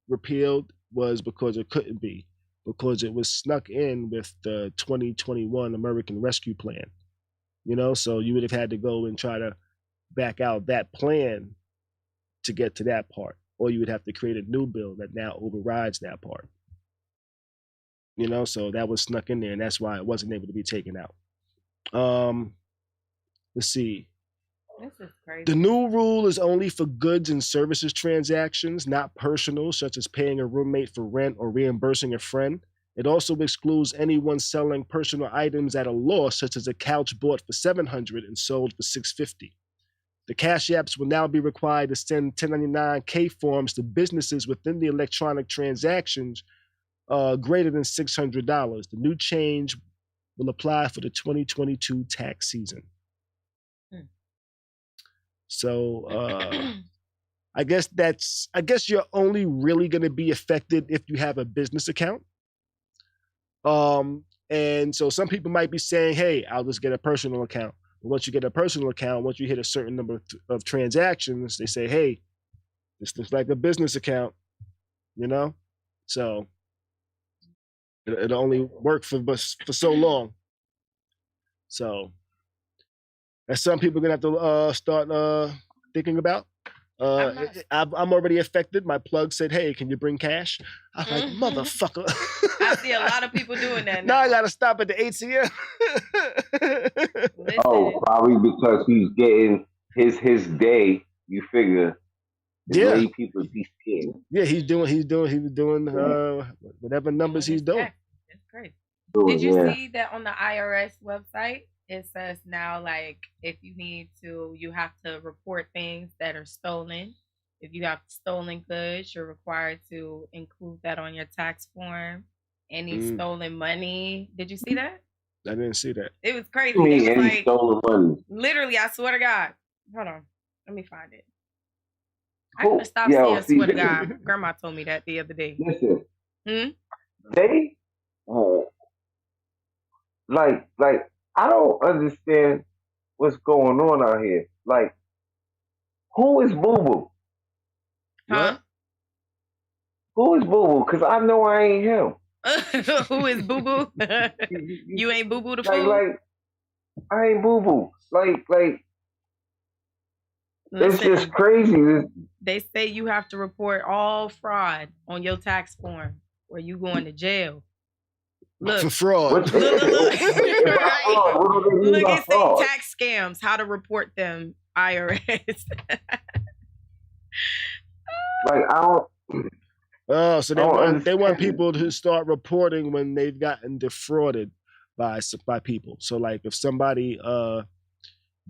repealed was because it couldn't be, because it was snuck in with the 2021 American Rescue Plan. You know, so you would have had to go and try to back out that plan to get to that part, or you would have to create a new bill that now overrides that part. You know, so that was snuck in there, and that's why it wasn't able to be taken out. Let's see. This is crazy. The new rule is only for goods and services transactions, not personal, such as paying a roommate for rent or reimbursing a friend. It also excludes anyone selling personal items at a loss, such as a couch bought for $700 and sold for $650. The Cash Apps will now be required to send 1099-K forms to businesses within the electronic transactions greater than $600. The new change will apply for the 2022 tax season. So I guess you're only really going to be affected if you have a business account. And so some people might be saying, hey, I'll just get a personal account. But once you get a personal account, once you hit a certain number of transactions, they say, hey, this looks like a business account, you know? So it'll only work for so long. So that's something people are gonna have to start thinking about. I'm already affected. My plug said, "Hey, can you bring cash?" I was like, "Motherfucker!" I see a lot of people doing that now. Now I gotta stop at the ATM. Oh, probably because he's getting his day. You figure, the way people be scared. Yeah, he was doing whatever numbers he's doing. That's great. Did you see that on the IRS website? It says now, like, if you need to, you have to report things that are stolen. If you have stolen goods, you're required to include that on your tax form. Any stolen money. Did you see that? I didn't see that. It was crazy. It was any like stolen money. Literally, I swear to God. Hold on. Let me find it. I gotta stop saying swear to God. Grandma told me that the other day. Listen. They like I don't understand what's going on out here. Like, who is Boo Boo? Huh? Who is Boo Boo? Because I know I ain't him. Who is Boo Boo? You ain't Boo Boo the fool? Like, I ain't Boo Boo. Like, listen, it's just crazy. They say you have to report all fraud on your tax form or you going to jail. Look, for fraud. Look, it say tax scams, how to report them, IRS. Like, I don't. Oh, so they want people to start reporting when they've gotten defrauded by people. So, like, if somebody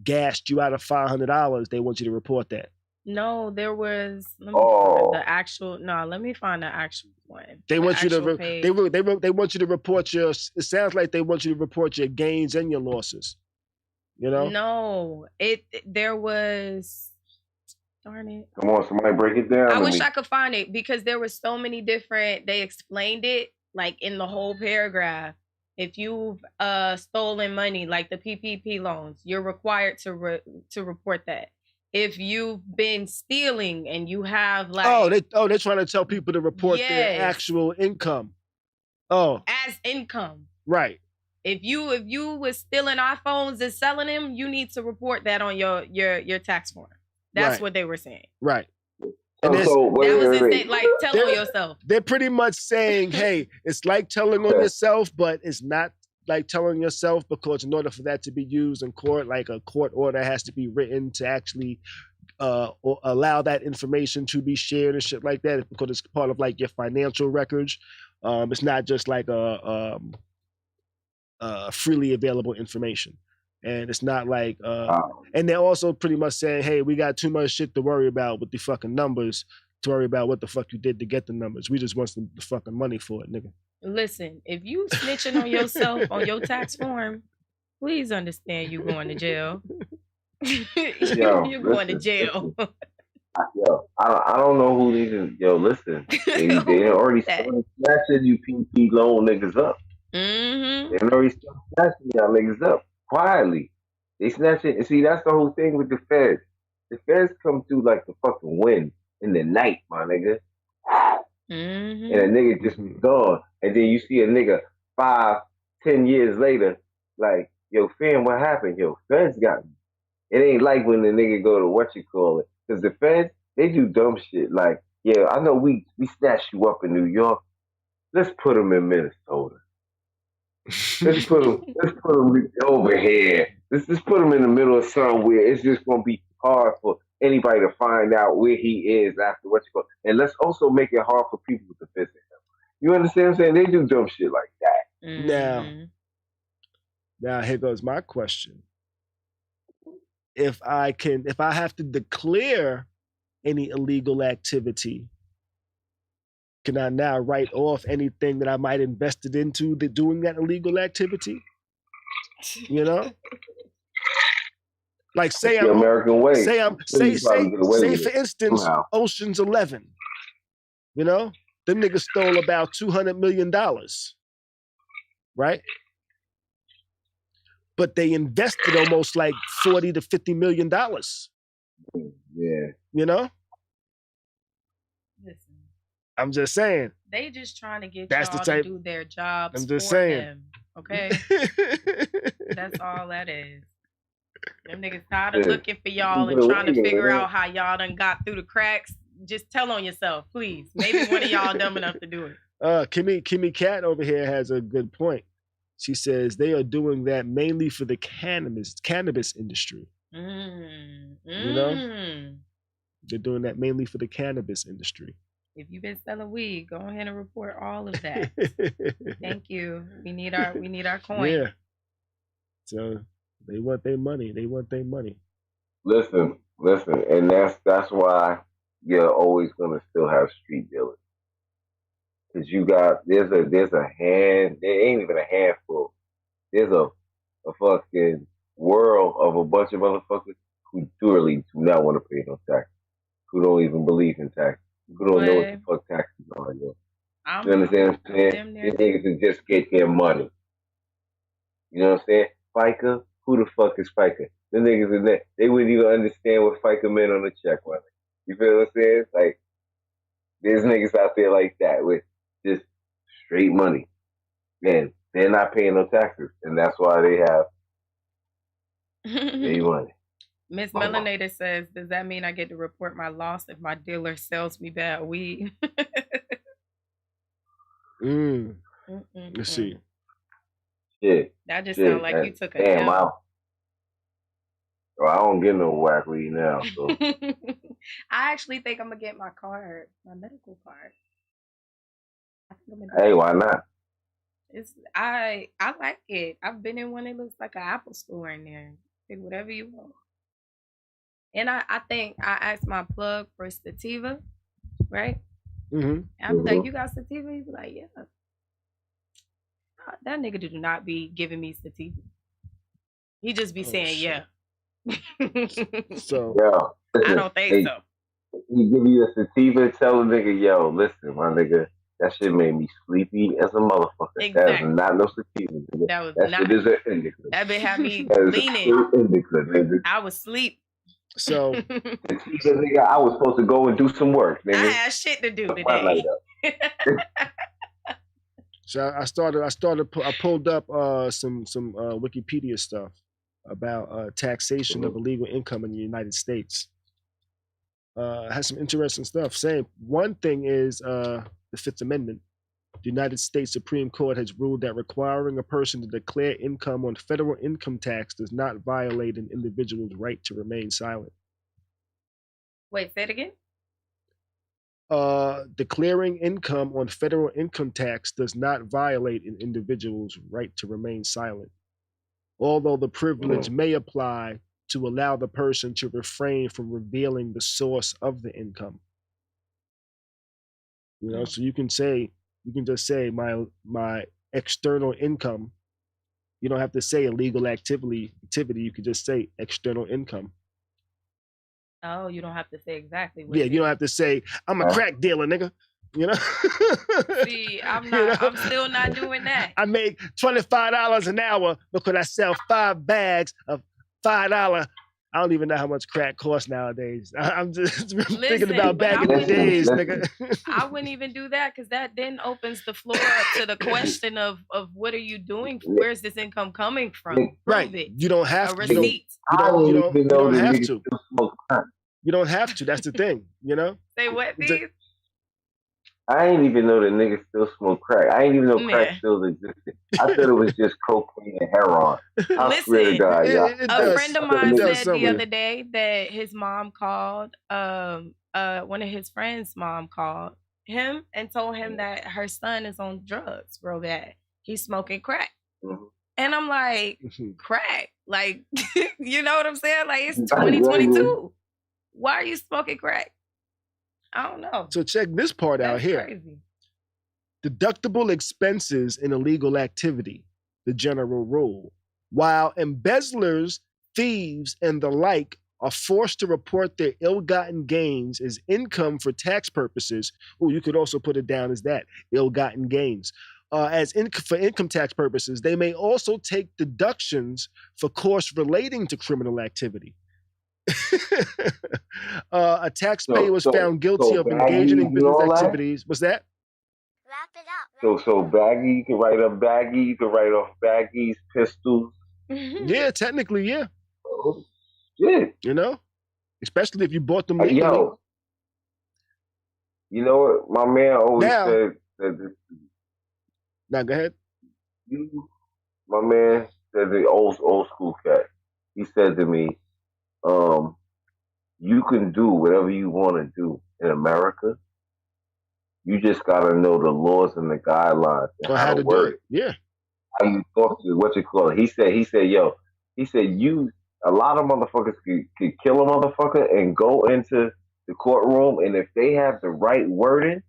gassed you out of $500, they want you to report that. No, there was. Let me find the actual. No, let me find the actual one. They want you to. They want you to report your. It sounds like they want you to report your gains and your losses. You know. No, there was. Darn it! Come on, somebody break it down. I wish I could find it because there were so many different. They explained it like in the whole paragraph. If you've stolen money, like the PPP loans, you're required to report that. If you've been stealing and you have like they're trying to tell people to report their actual income. Oh, as income, right. If you was stealing iPhones and selling them, you need to report that on your tax form. That's what they were saying. Right. And that was insane. Like, tell on yourself. They're pretty much saying, hey, it's like telling on yourself, but it's not like telling yourself, because in order for that to be used in court, like a court order has to be written to actually allow that information to be shared and shit like that, because it's part of like your financial records. It's not just like a freely available information. And it's not like, and they're also pretty much saying, hey, we got too much shit to worry about with the fucking numbers, to worry about what the fuck you did to get the numbers. We just want the fucking money for it, nigga. Listen, if you snitching on yourself on your tax form, please understand you going to jail. You're going to jail. Yo, I don't know who these is. Yo, listen, they already started snatching you PP loan niggas up. They already started snatching y'all niggas up quietly. They snatch it. And see, that's the whole thing with the feds. The feds come through like the fucking wind in the night, my nigga. And a nigga just gone. And then you see a nigga 5-10 years later, like, yo, fam, what happened? Yo, feds got me. It ain't like when the nigga go to whatchamacallit. Because the feds, they do dumb shit. Like, yeah, I know we snatched you up in New York. Let's put them in Minnesota. Let's put them over here. Let's just put him in the middle of somewhere. It's just going to be hard for anybody to find out where he is after what you call. And let's also make it hard for people to visit him. You understand what I'm saying? They do dumb shit like that. Now here goes my question. If I have to declare any illegal activity, can I now write off anything that I might invested into doing that illegal activity? You know? Like say the American way. Say for instance, Ocean's 11. You know? Them niggas stole about $200 million. Right? But they invested almost like $40 to $50 million. Yeah. You know? Listen. I'm just saying. They just trying to get y'all to do their jobs. I'm just saying. Them, okay? That's all that is. Them niggas tired of looking for y'all and trying to figure out how y'all done got through the cracks. Just tell on yourself, please. Maybe one of y'all dumb enough to do it. Kimmy Cat over here has a good point. She says they are doing that mainly for the cannabis industry. You know? They're doing that mainly for the cannabis industry. If you've been selling weed, go ahead and report all of that. Thank you. We need our coin. Yeah. So they want their money. Listen, and that's why you're always gonna still have street dealers. Cause there's a hand, there ain't even a handful. There's a fucking world of a bunch of motherfuckers who literally do not want to pay no tax, who don't even believe in tax, who don't know what the fuck taxes are. You understand what I'm saying? These niggas can just get their money. You know what I'm saying? FICA, who the fuck is FICA? The niggas in there, they wouldn't even understand what FICA meant on the check money. You feel what I'm saying? Like, there's niggas out there like that with just straight money. And they're not paying no taxes. And that's why they have their money. Miss Melanator says, does that mean I get to report my loss if my dealer sells me bad weed? Let's see. Shit. That just sounds like you took a damn. I don't get no whack weed now. So. I actually think I'm gonna get my card, my medical card. Hey, why not? I like it. I've been in one that looks like an Apple store in there. Pick whatever you want. And I think I asked my plug for sativa, right? And I was like, you got sativa? He's like, yeah. That nigga do not be giving me sativa. He just be saying, yeah. So yeah. I don't think so. He give you a sativa, tell a nigga, yo, listen, my nigga, that shit made me sleepy as a motherfucker. Exactly. That is not no sativa, nigga. That shit is an indica. That been had me leaning. Indica, nigga. I was asleep. So nigga, I was supposed to go and do some work, nigga. I had shit to do today. So I pulled up some Wikipedia stuff about taxation of illegal income in the United States. Has some interesting stuff saying one thing is the Fifth Amendment. The United States Supreme Court has ruled that requiring a person to declare income on federal income tax does not violate an individual's right to remain silent. Wait, say it again? Declaring income on federal income tax does not violate an individual's right to remain silent, although the privilege may apply to allow the person to refrain from revealing the source of the income. You know, so you can just say my external income. You don't have to say illegal activity. You could just say external income. Oh, you don't have to say exactly what you don't have to say I'm a crack dealer, nigga. You know? See, I'm not. I'm still not doing that. I make $25 an hour because I sell 5 bags of $5. I don't even know how much crack costs nowadays. I'm just thinking about back in the days, nigga. I wouldn't even do that because that then opens the floor up to the question of what are you doing? Where's this income coming from? Right. You don't have to. Receipts. You don't have to. You don't have to. That's the thing, you know? Say what, please? I didn't even know that niggas still smoke crack. I didn't even know crack still existed. I thought it was just cocaine and heroin. I swear to God, y'all. A friend of mine said the other day that his mom called, one of his friends' mom called him and told him that her son is on drugs real bad. He's smoking crack. And I'm like, crack? Like, you know what I'm saying? Like, it's 2022. Why are you smoking crack? I don't know. So check this part out here. Crazy. Deductible expenses in illegal activity, the general rule. While embezzlers, thieves, and the like are forced to report their ill-gotten gains as income for tax purposes. Oh, you could also put it down as that, ill-gotten gains. For income tax purposes, they may also take deductions for costs relating to criminal activity. A taxpayer was found guilty of engaging in business activities. What's that? So baggy, you can write up baggy, you can write off baggies, pistols, Yeah, technically, yeah. Oh, shit. You know, especially if you bought them legally. Yo, you know what? My man always said that Now, go ahead. My man said the old school cat. He said to me, you can do whatever you want to do in America. You just gotta know the laws and the guidelines and how to word it. Yeah. How you talk to what you call it. He said, a lot of motherfuckers could kill a motherfucker and go into the courtroom, and if they have the right wording,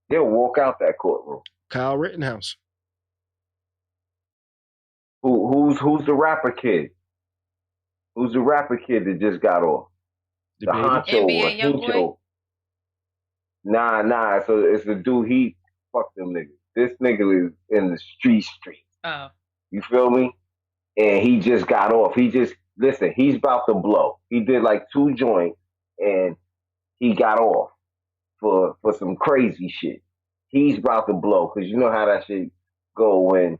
they'll walk out that courtroom. Kyle Rittenhouse. Who's the rapper kid? Who's the rapper kid that just got off? The honcho or Hincho. Nah. So it's the dude. He fuck them niggas. This nigga is in the street. Oh. You feel me? And he just got off. He's about to blow. He did like 2 joints and he got off for some crazy shit. He's about to blow because you know how that shit go when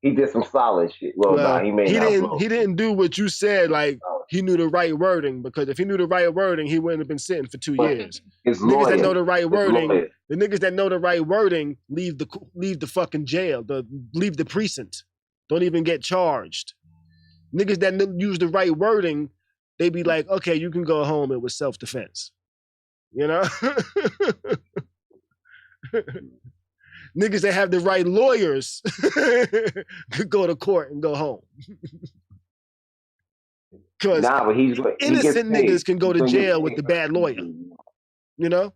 he did some solid shit. Well, he didn't do what you said. Like he knew the right wording, because if he knew the right wording, he wouldn't have been sitting for 2 years. Niggas that know the right wording, the niggas that know the right wording leave the fucking jail, leave the precinct. Don't even get charged. Niggas that use the right wording, they be like, okay, you can go home. It was self-defense. You know? Niggas that have the right lawyers could go to court and go home. Because innocent niggas can go to jail with the bad lawyer. You know?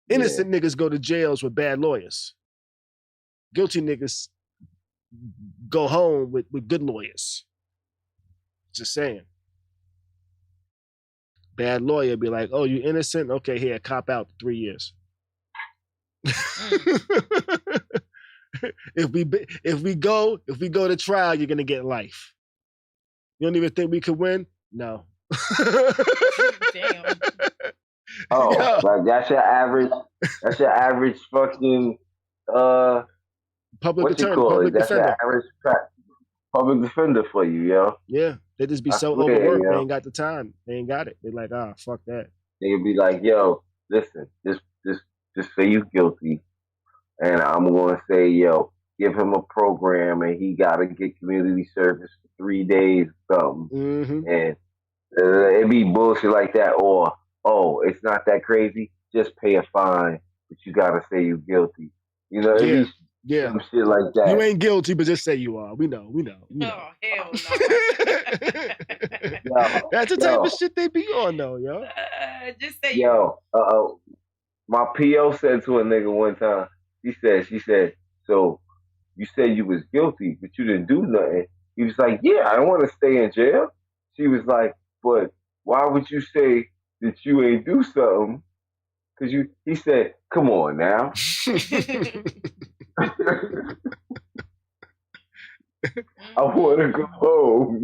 Innocent niggas go to jails with bad lawyers. Guilty niggas go home with good lawyers. Just saying. Bad lawyer be like, oh, you innocent? Okay, here, cop out 3 years. If we go to trial, you're gonna get life. You don't even think we could win? No. Damn. Oh, yeah. Like that's your average fucking public attorney, public That's defender. Your average public defender for you, yo. Yeah, they just be so overworked. They ain't got the time. They ain't got it. They like, fuck that. They'd be like, yo, listen, just say you guilty, and I'm going to say, yo, give him a program, and he got to get community service for 3 days or something. Mm-hmm. And it'd be bullshit like that, or, oh, it's not that crazy, just pay a fine, but you got to say you guilty. You know, some shit like that. You ain't guilty, but just say you are. We know. Oh, hell no. That's the type of shit they be on, though, yo. Just say my PO said to a nigga one time, she said, so you said you was guilty, but you didn't do nothing. He was like, yeah, I don't want to stay in jail. She was like, but why would you say that you ain't do something? Because he said, come on now. I want to go home.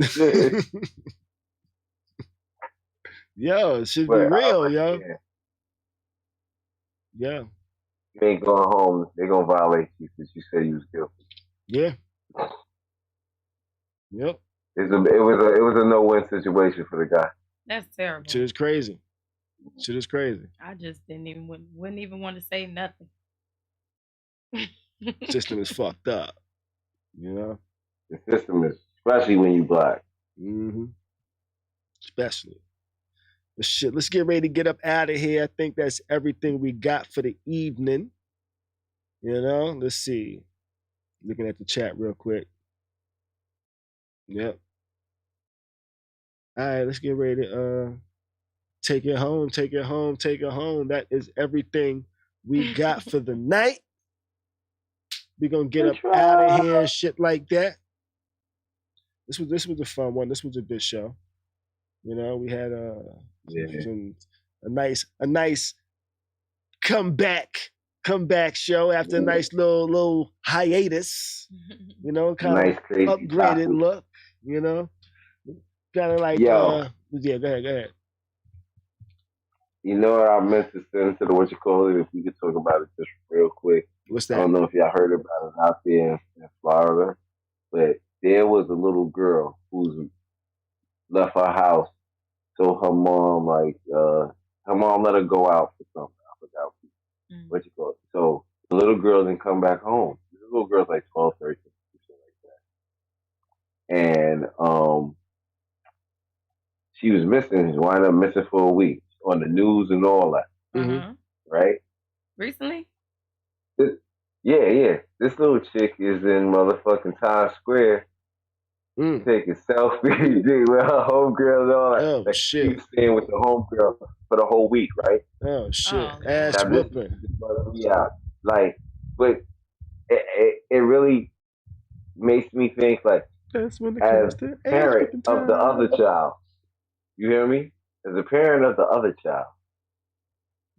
Yo, it should be real, yo. Yeah. You ain't going home. They're going to violate you because you said you was guilty. Yeah. Yep. It was a no-win situation for the guy. That's terrible. Shit is crazy. I just wouldn't even want to say nothing. System is fucked up. You know? The system is, especially when you black. Mm-hmm. Especially. But shit, let's get ready to get up out of here. I think that's everything we got for the evening. You know? Let's see. Looking at the chat real quick. Yep. All right, let's get ready to take it home. That is everything we got for the night. We're going to get up out of here and shit like that. This was a fun one. This was a good show. You know, we had a nice comeback show after a nice little hiatus. You know, kind of upgraded look. You know, kind of like go ahead. You know what I meant to send to the if we could talk about it just real quick. What's that? I don't know if y'all heard about it out there in Florida, but there was a little girl who's left her house. So her mom, her mom let her go out for something. I forgot what you call it. So the little girl didn't come back home. The little girl's like 12, 13, something like that. And she was missing. She wound up missing for a week on the news and all that. Mm-hmm. Right? Recently? Yeah. This little chick is in motherfucking Times Square taking selfies with her homegirl and all that. Oh, like, shit. She was staying with the homegirl for the whole week, right? Oh, shit. Oh, Ass whooping. Yeah. Like, but it really makes me think, like, that's when it as comes to parent of the other child, you hear me? As a parent of the other child,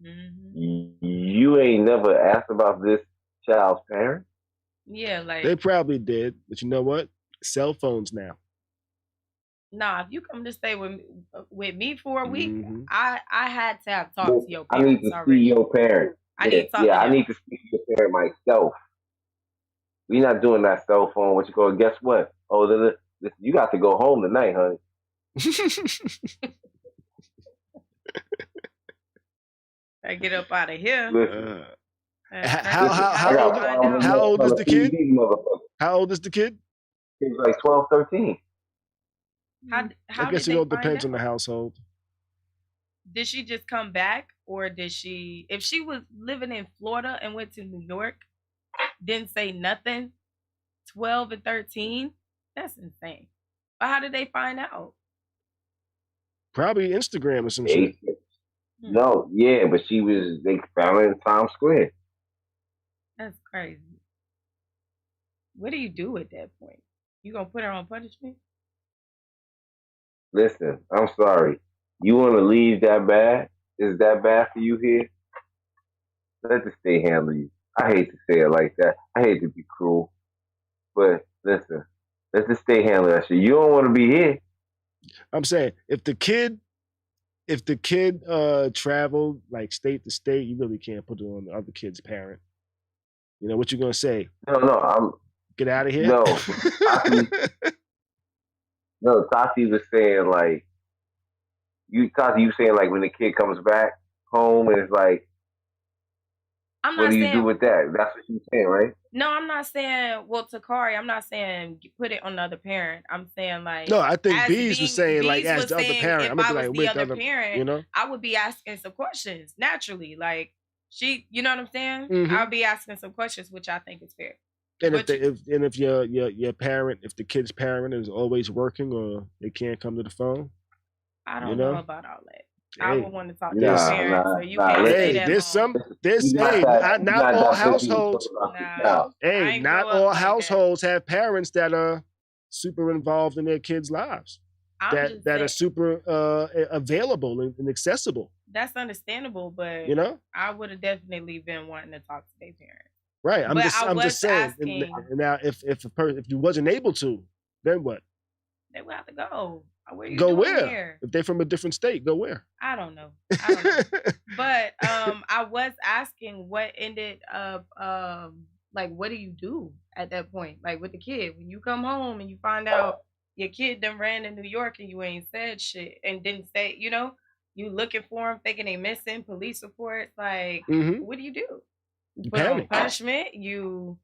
you ain't never asked about this child's parent? Yeah, like they probably did, but you know what? Cell phones now. Nah, if you come to stay with me for a week, I had to have talked to your I parents need to already. see your parent. I need to talk to them. I need to speak to your parent myself. We not doing that cell phone. What you call? Guess what? Oh, you got to go home tonight, honey. I get up out of here. How old is the kid? How old is the kid? He's like 12, 13. How I guess it all depends on the household. Did she just come back, or did she? If she was living in Florida and went to New York, didn't say nothing. 12 and 13, that's insane. But how did they find out? Probably Instagram or some shit. No, yeah, but they found her in Times Square. That's crazy. What do you do at that point? You gonna put her on punishment? Listen, I'm sorry. You want to leave that bad? Is that bad for you here? Let the state handle you. I hate to say it like that. I hate to be cruel. But listen, let the state handle that shit. You don't want to be here. I'm saying, if the kid traveled like state to state, you really can't put it on the other kid's parent. You know what you gonna say? No, get out of here. No, Tati was saying like Tati, you saying like when the kid comes back home and it's like, what do you do with that? That's what she's saying, right? No, I'm not saying. Well, to Khary, I'm not saying put it on the other parent. I'm saying like. No, I think Bees was saying like as the other parent. I'm gonna be like with the other parent. You know, I would be asking some questions naturally. Like you know what I'm saying? I'll be asking some questions, which I think is fair. And if your parent, if the kid's parent is always working or they can't come to the phone, I don't know about all that. I would want to talk to your parents, so you can't say that. Not all households. Not all households have parents that are super involved in their kids' lives. That are super available and accessible. That's understandable, but I would have definitely been wanting to talk to their parents. Right. I'm just saying. Now, if you wasn't able to, then what? They would have to go. Where you go where? Here? If they're from a different state, go where? I don't know. But I was asking what ended up like what do you do at that point? Like with the kid, when you come home and you find out your kid done ran to New York and you ain't said shit and didn't say, you looking for them, thinking they missing, police reports, like what do? You put on punishment, you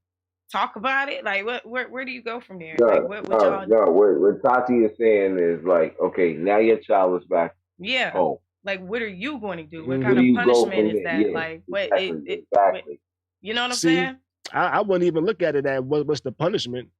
talk about it, like where do you go from there? Like what y'all do? What Tati is saying is like, okay, now your child is back home. Like what are you going to do? What kind of punishment is that? Yeah, like what exactly. You know what I'm saying? I wouldn't even look at it as what's the punishment.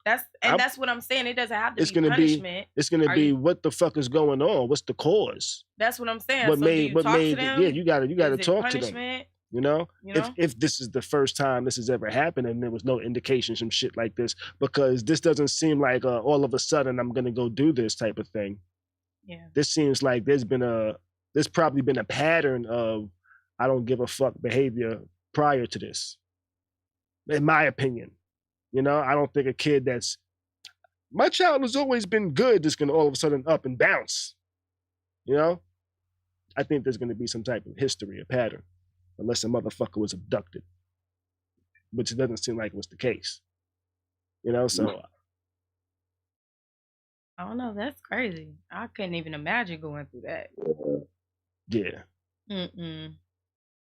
That's what I'm saying. It doesn't have to be punishment. It's gonna be what the fuck is going on? What's the cause? That's what I'm saying. What made to them? Yeah, you gotta talk to them. You know? If this is the first time this has ever happened and there was no indication, some shit like this, because this doesn't seem like all of a sudden I'm gonna go do this type of thing. Yeah. This seems like there's probably been a pattern of I don't give a fuck behavior prior to this. In my opinion. I don't think a kid my child has always been good is gonna all of a sudden up and bounce. I think there's gonna be some type of history, a pattern. Unless a motherfucker was abducted, which it doesn't seem like it was the case. So I don't know. That's crazy. I couldn't even imagine going through that. Yeah. Mm-mm.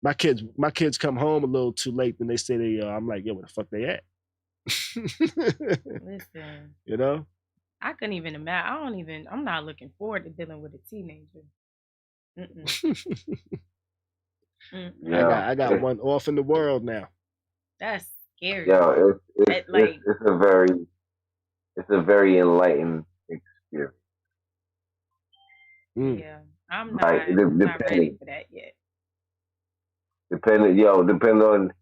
My kids come home a little too late, and they say I'm like, yo, where the fuck they at? Listen. You know? I couldn't even imagine. I'm not looking forward to dealing with a teenager. Mm-mm. I got one off in the world now. That's scary. Yeah, it's a very enlightened experience. Yeah, I'm not ready for that yet. Depend on.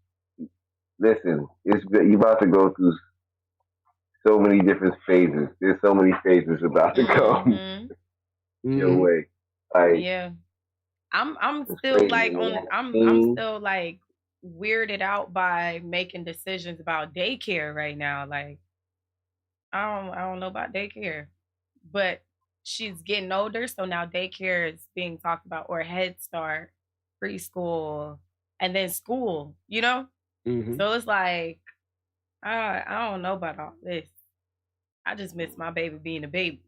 Listen, you about to go through so many different phases. There's so many phases about to come your way. Like, yeah, I'm still like I'm still like weirded out by making decisions about daycare right now. Like, I don't know about daycare, but she's getting older, so now daycare is being talked about, or Head Start, preschool, and then school. You know, so it's like I don't know about all this. I just miss my baby being a baby.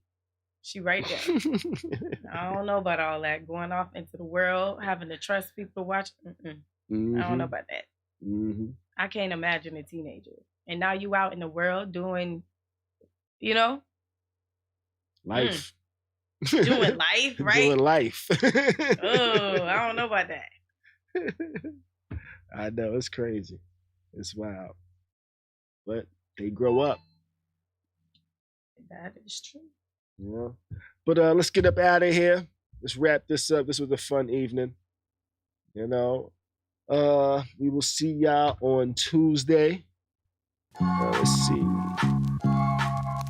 She right there. I don't know about all that. Going off into the world, having to trust people to watch. I don't know about that. I can't imagine a teenager. And now you out in the world doing, you know? Life. Doing life, right? Doing life. Oh, I don't know about that. I know, it's crazy. It's wild. But they grow up. That is true. Yeah. But let's get up out of here. Let's wrap this up. This was a fun evening. You know. We will see y'all on Tuesday. Let's see.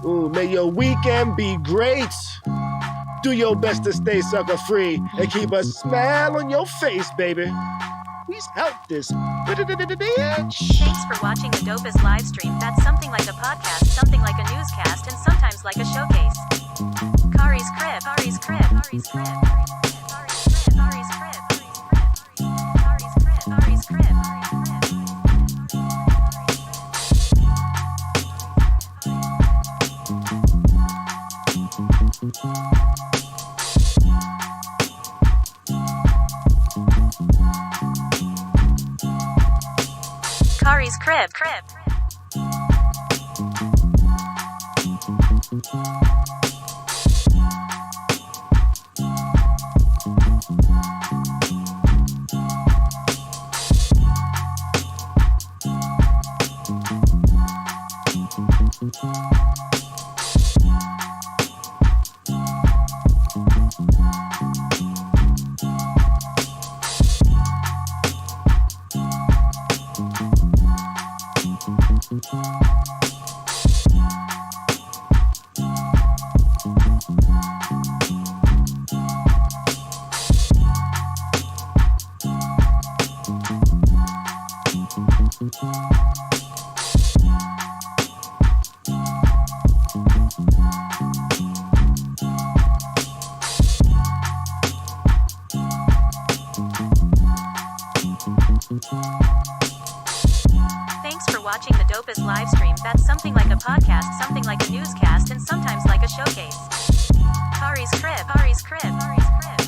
Ooh, may your weekend be great. Do your best to stay sucker free and keep a smile on your face, baby. Peace out this bitch. Thanks for watching the dopest live stream. That's something like a podcast, something like a newscast, and sometimes like a showcase. Khary's crib, Khary's crib, Khary's crib, Khary's crib, Khary's crib, Khary's crib, Khary's crib. Khary's crib, crib. Thanks for watching the dopest live stream. That's something like a podcast, something like a newscast, and sometimes like a showcase. Khary's crib, Khary's crib, Khary's crib.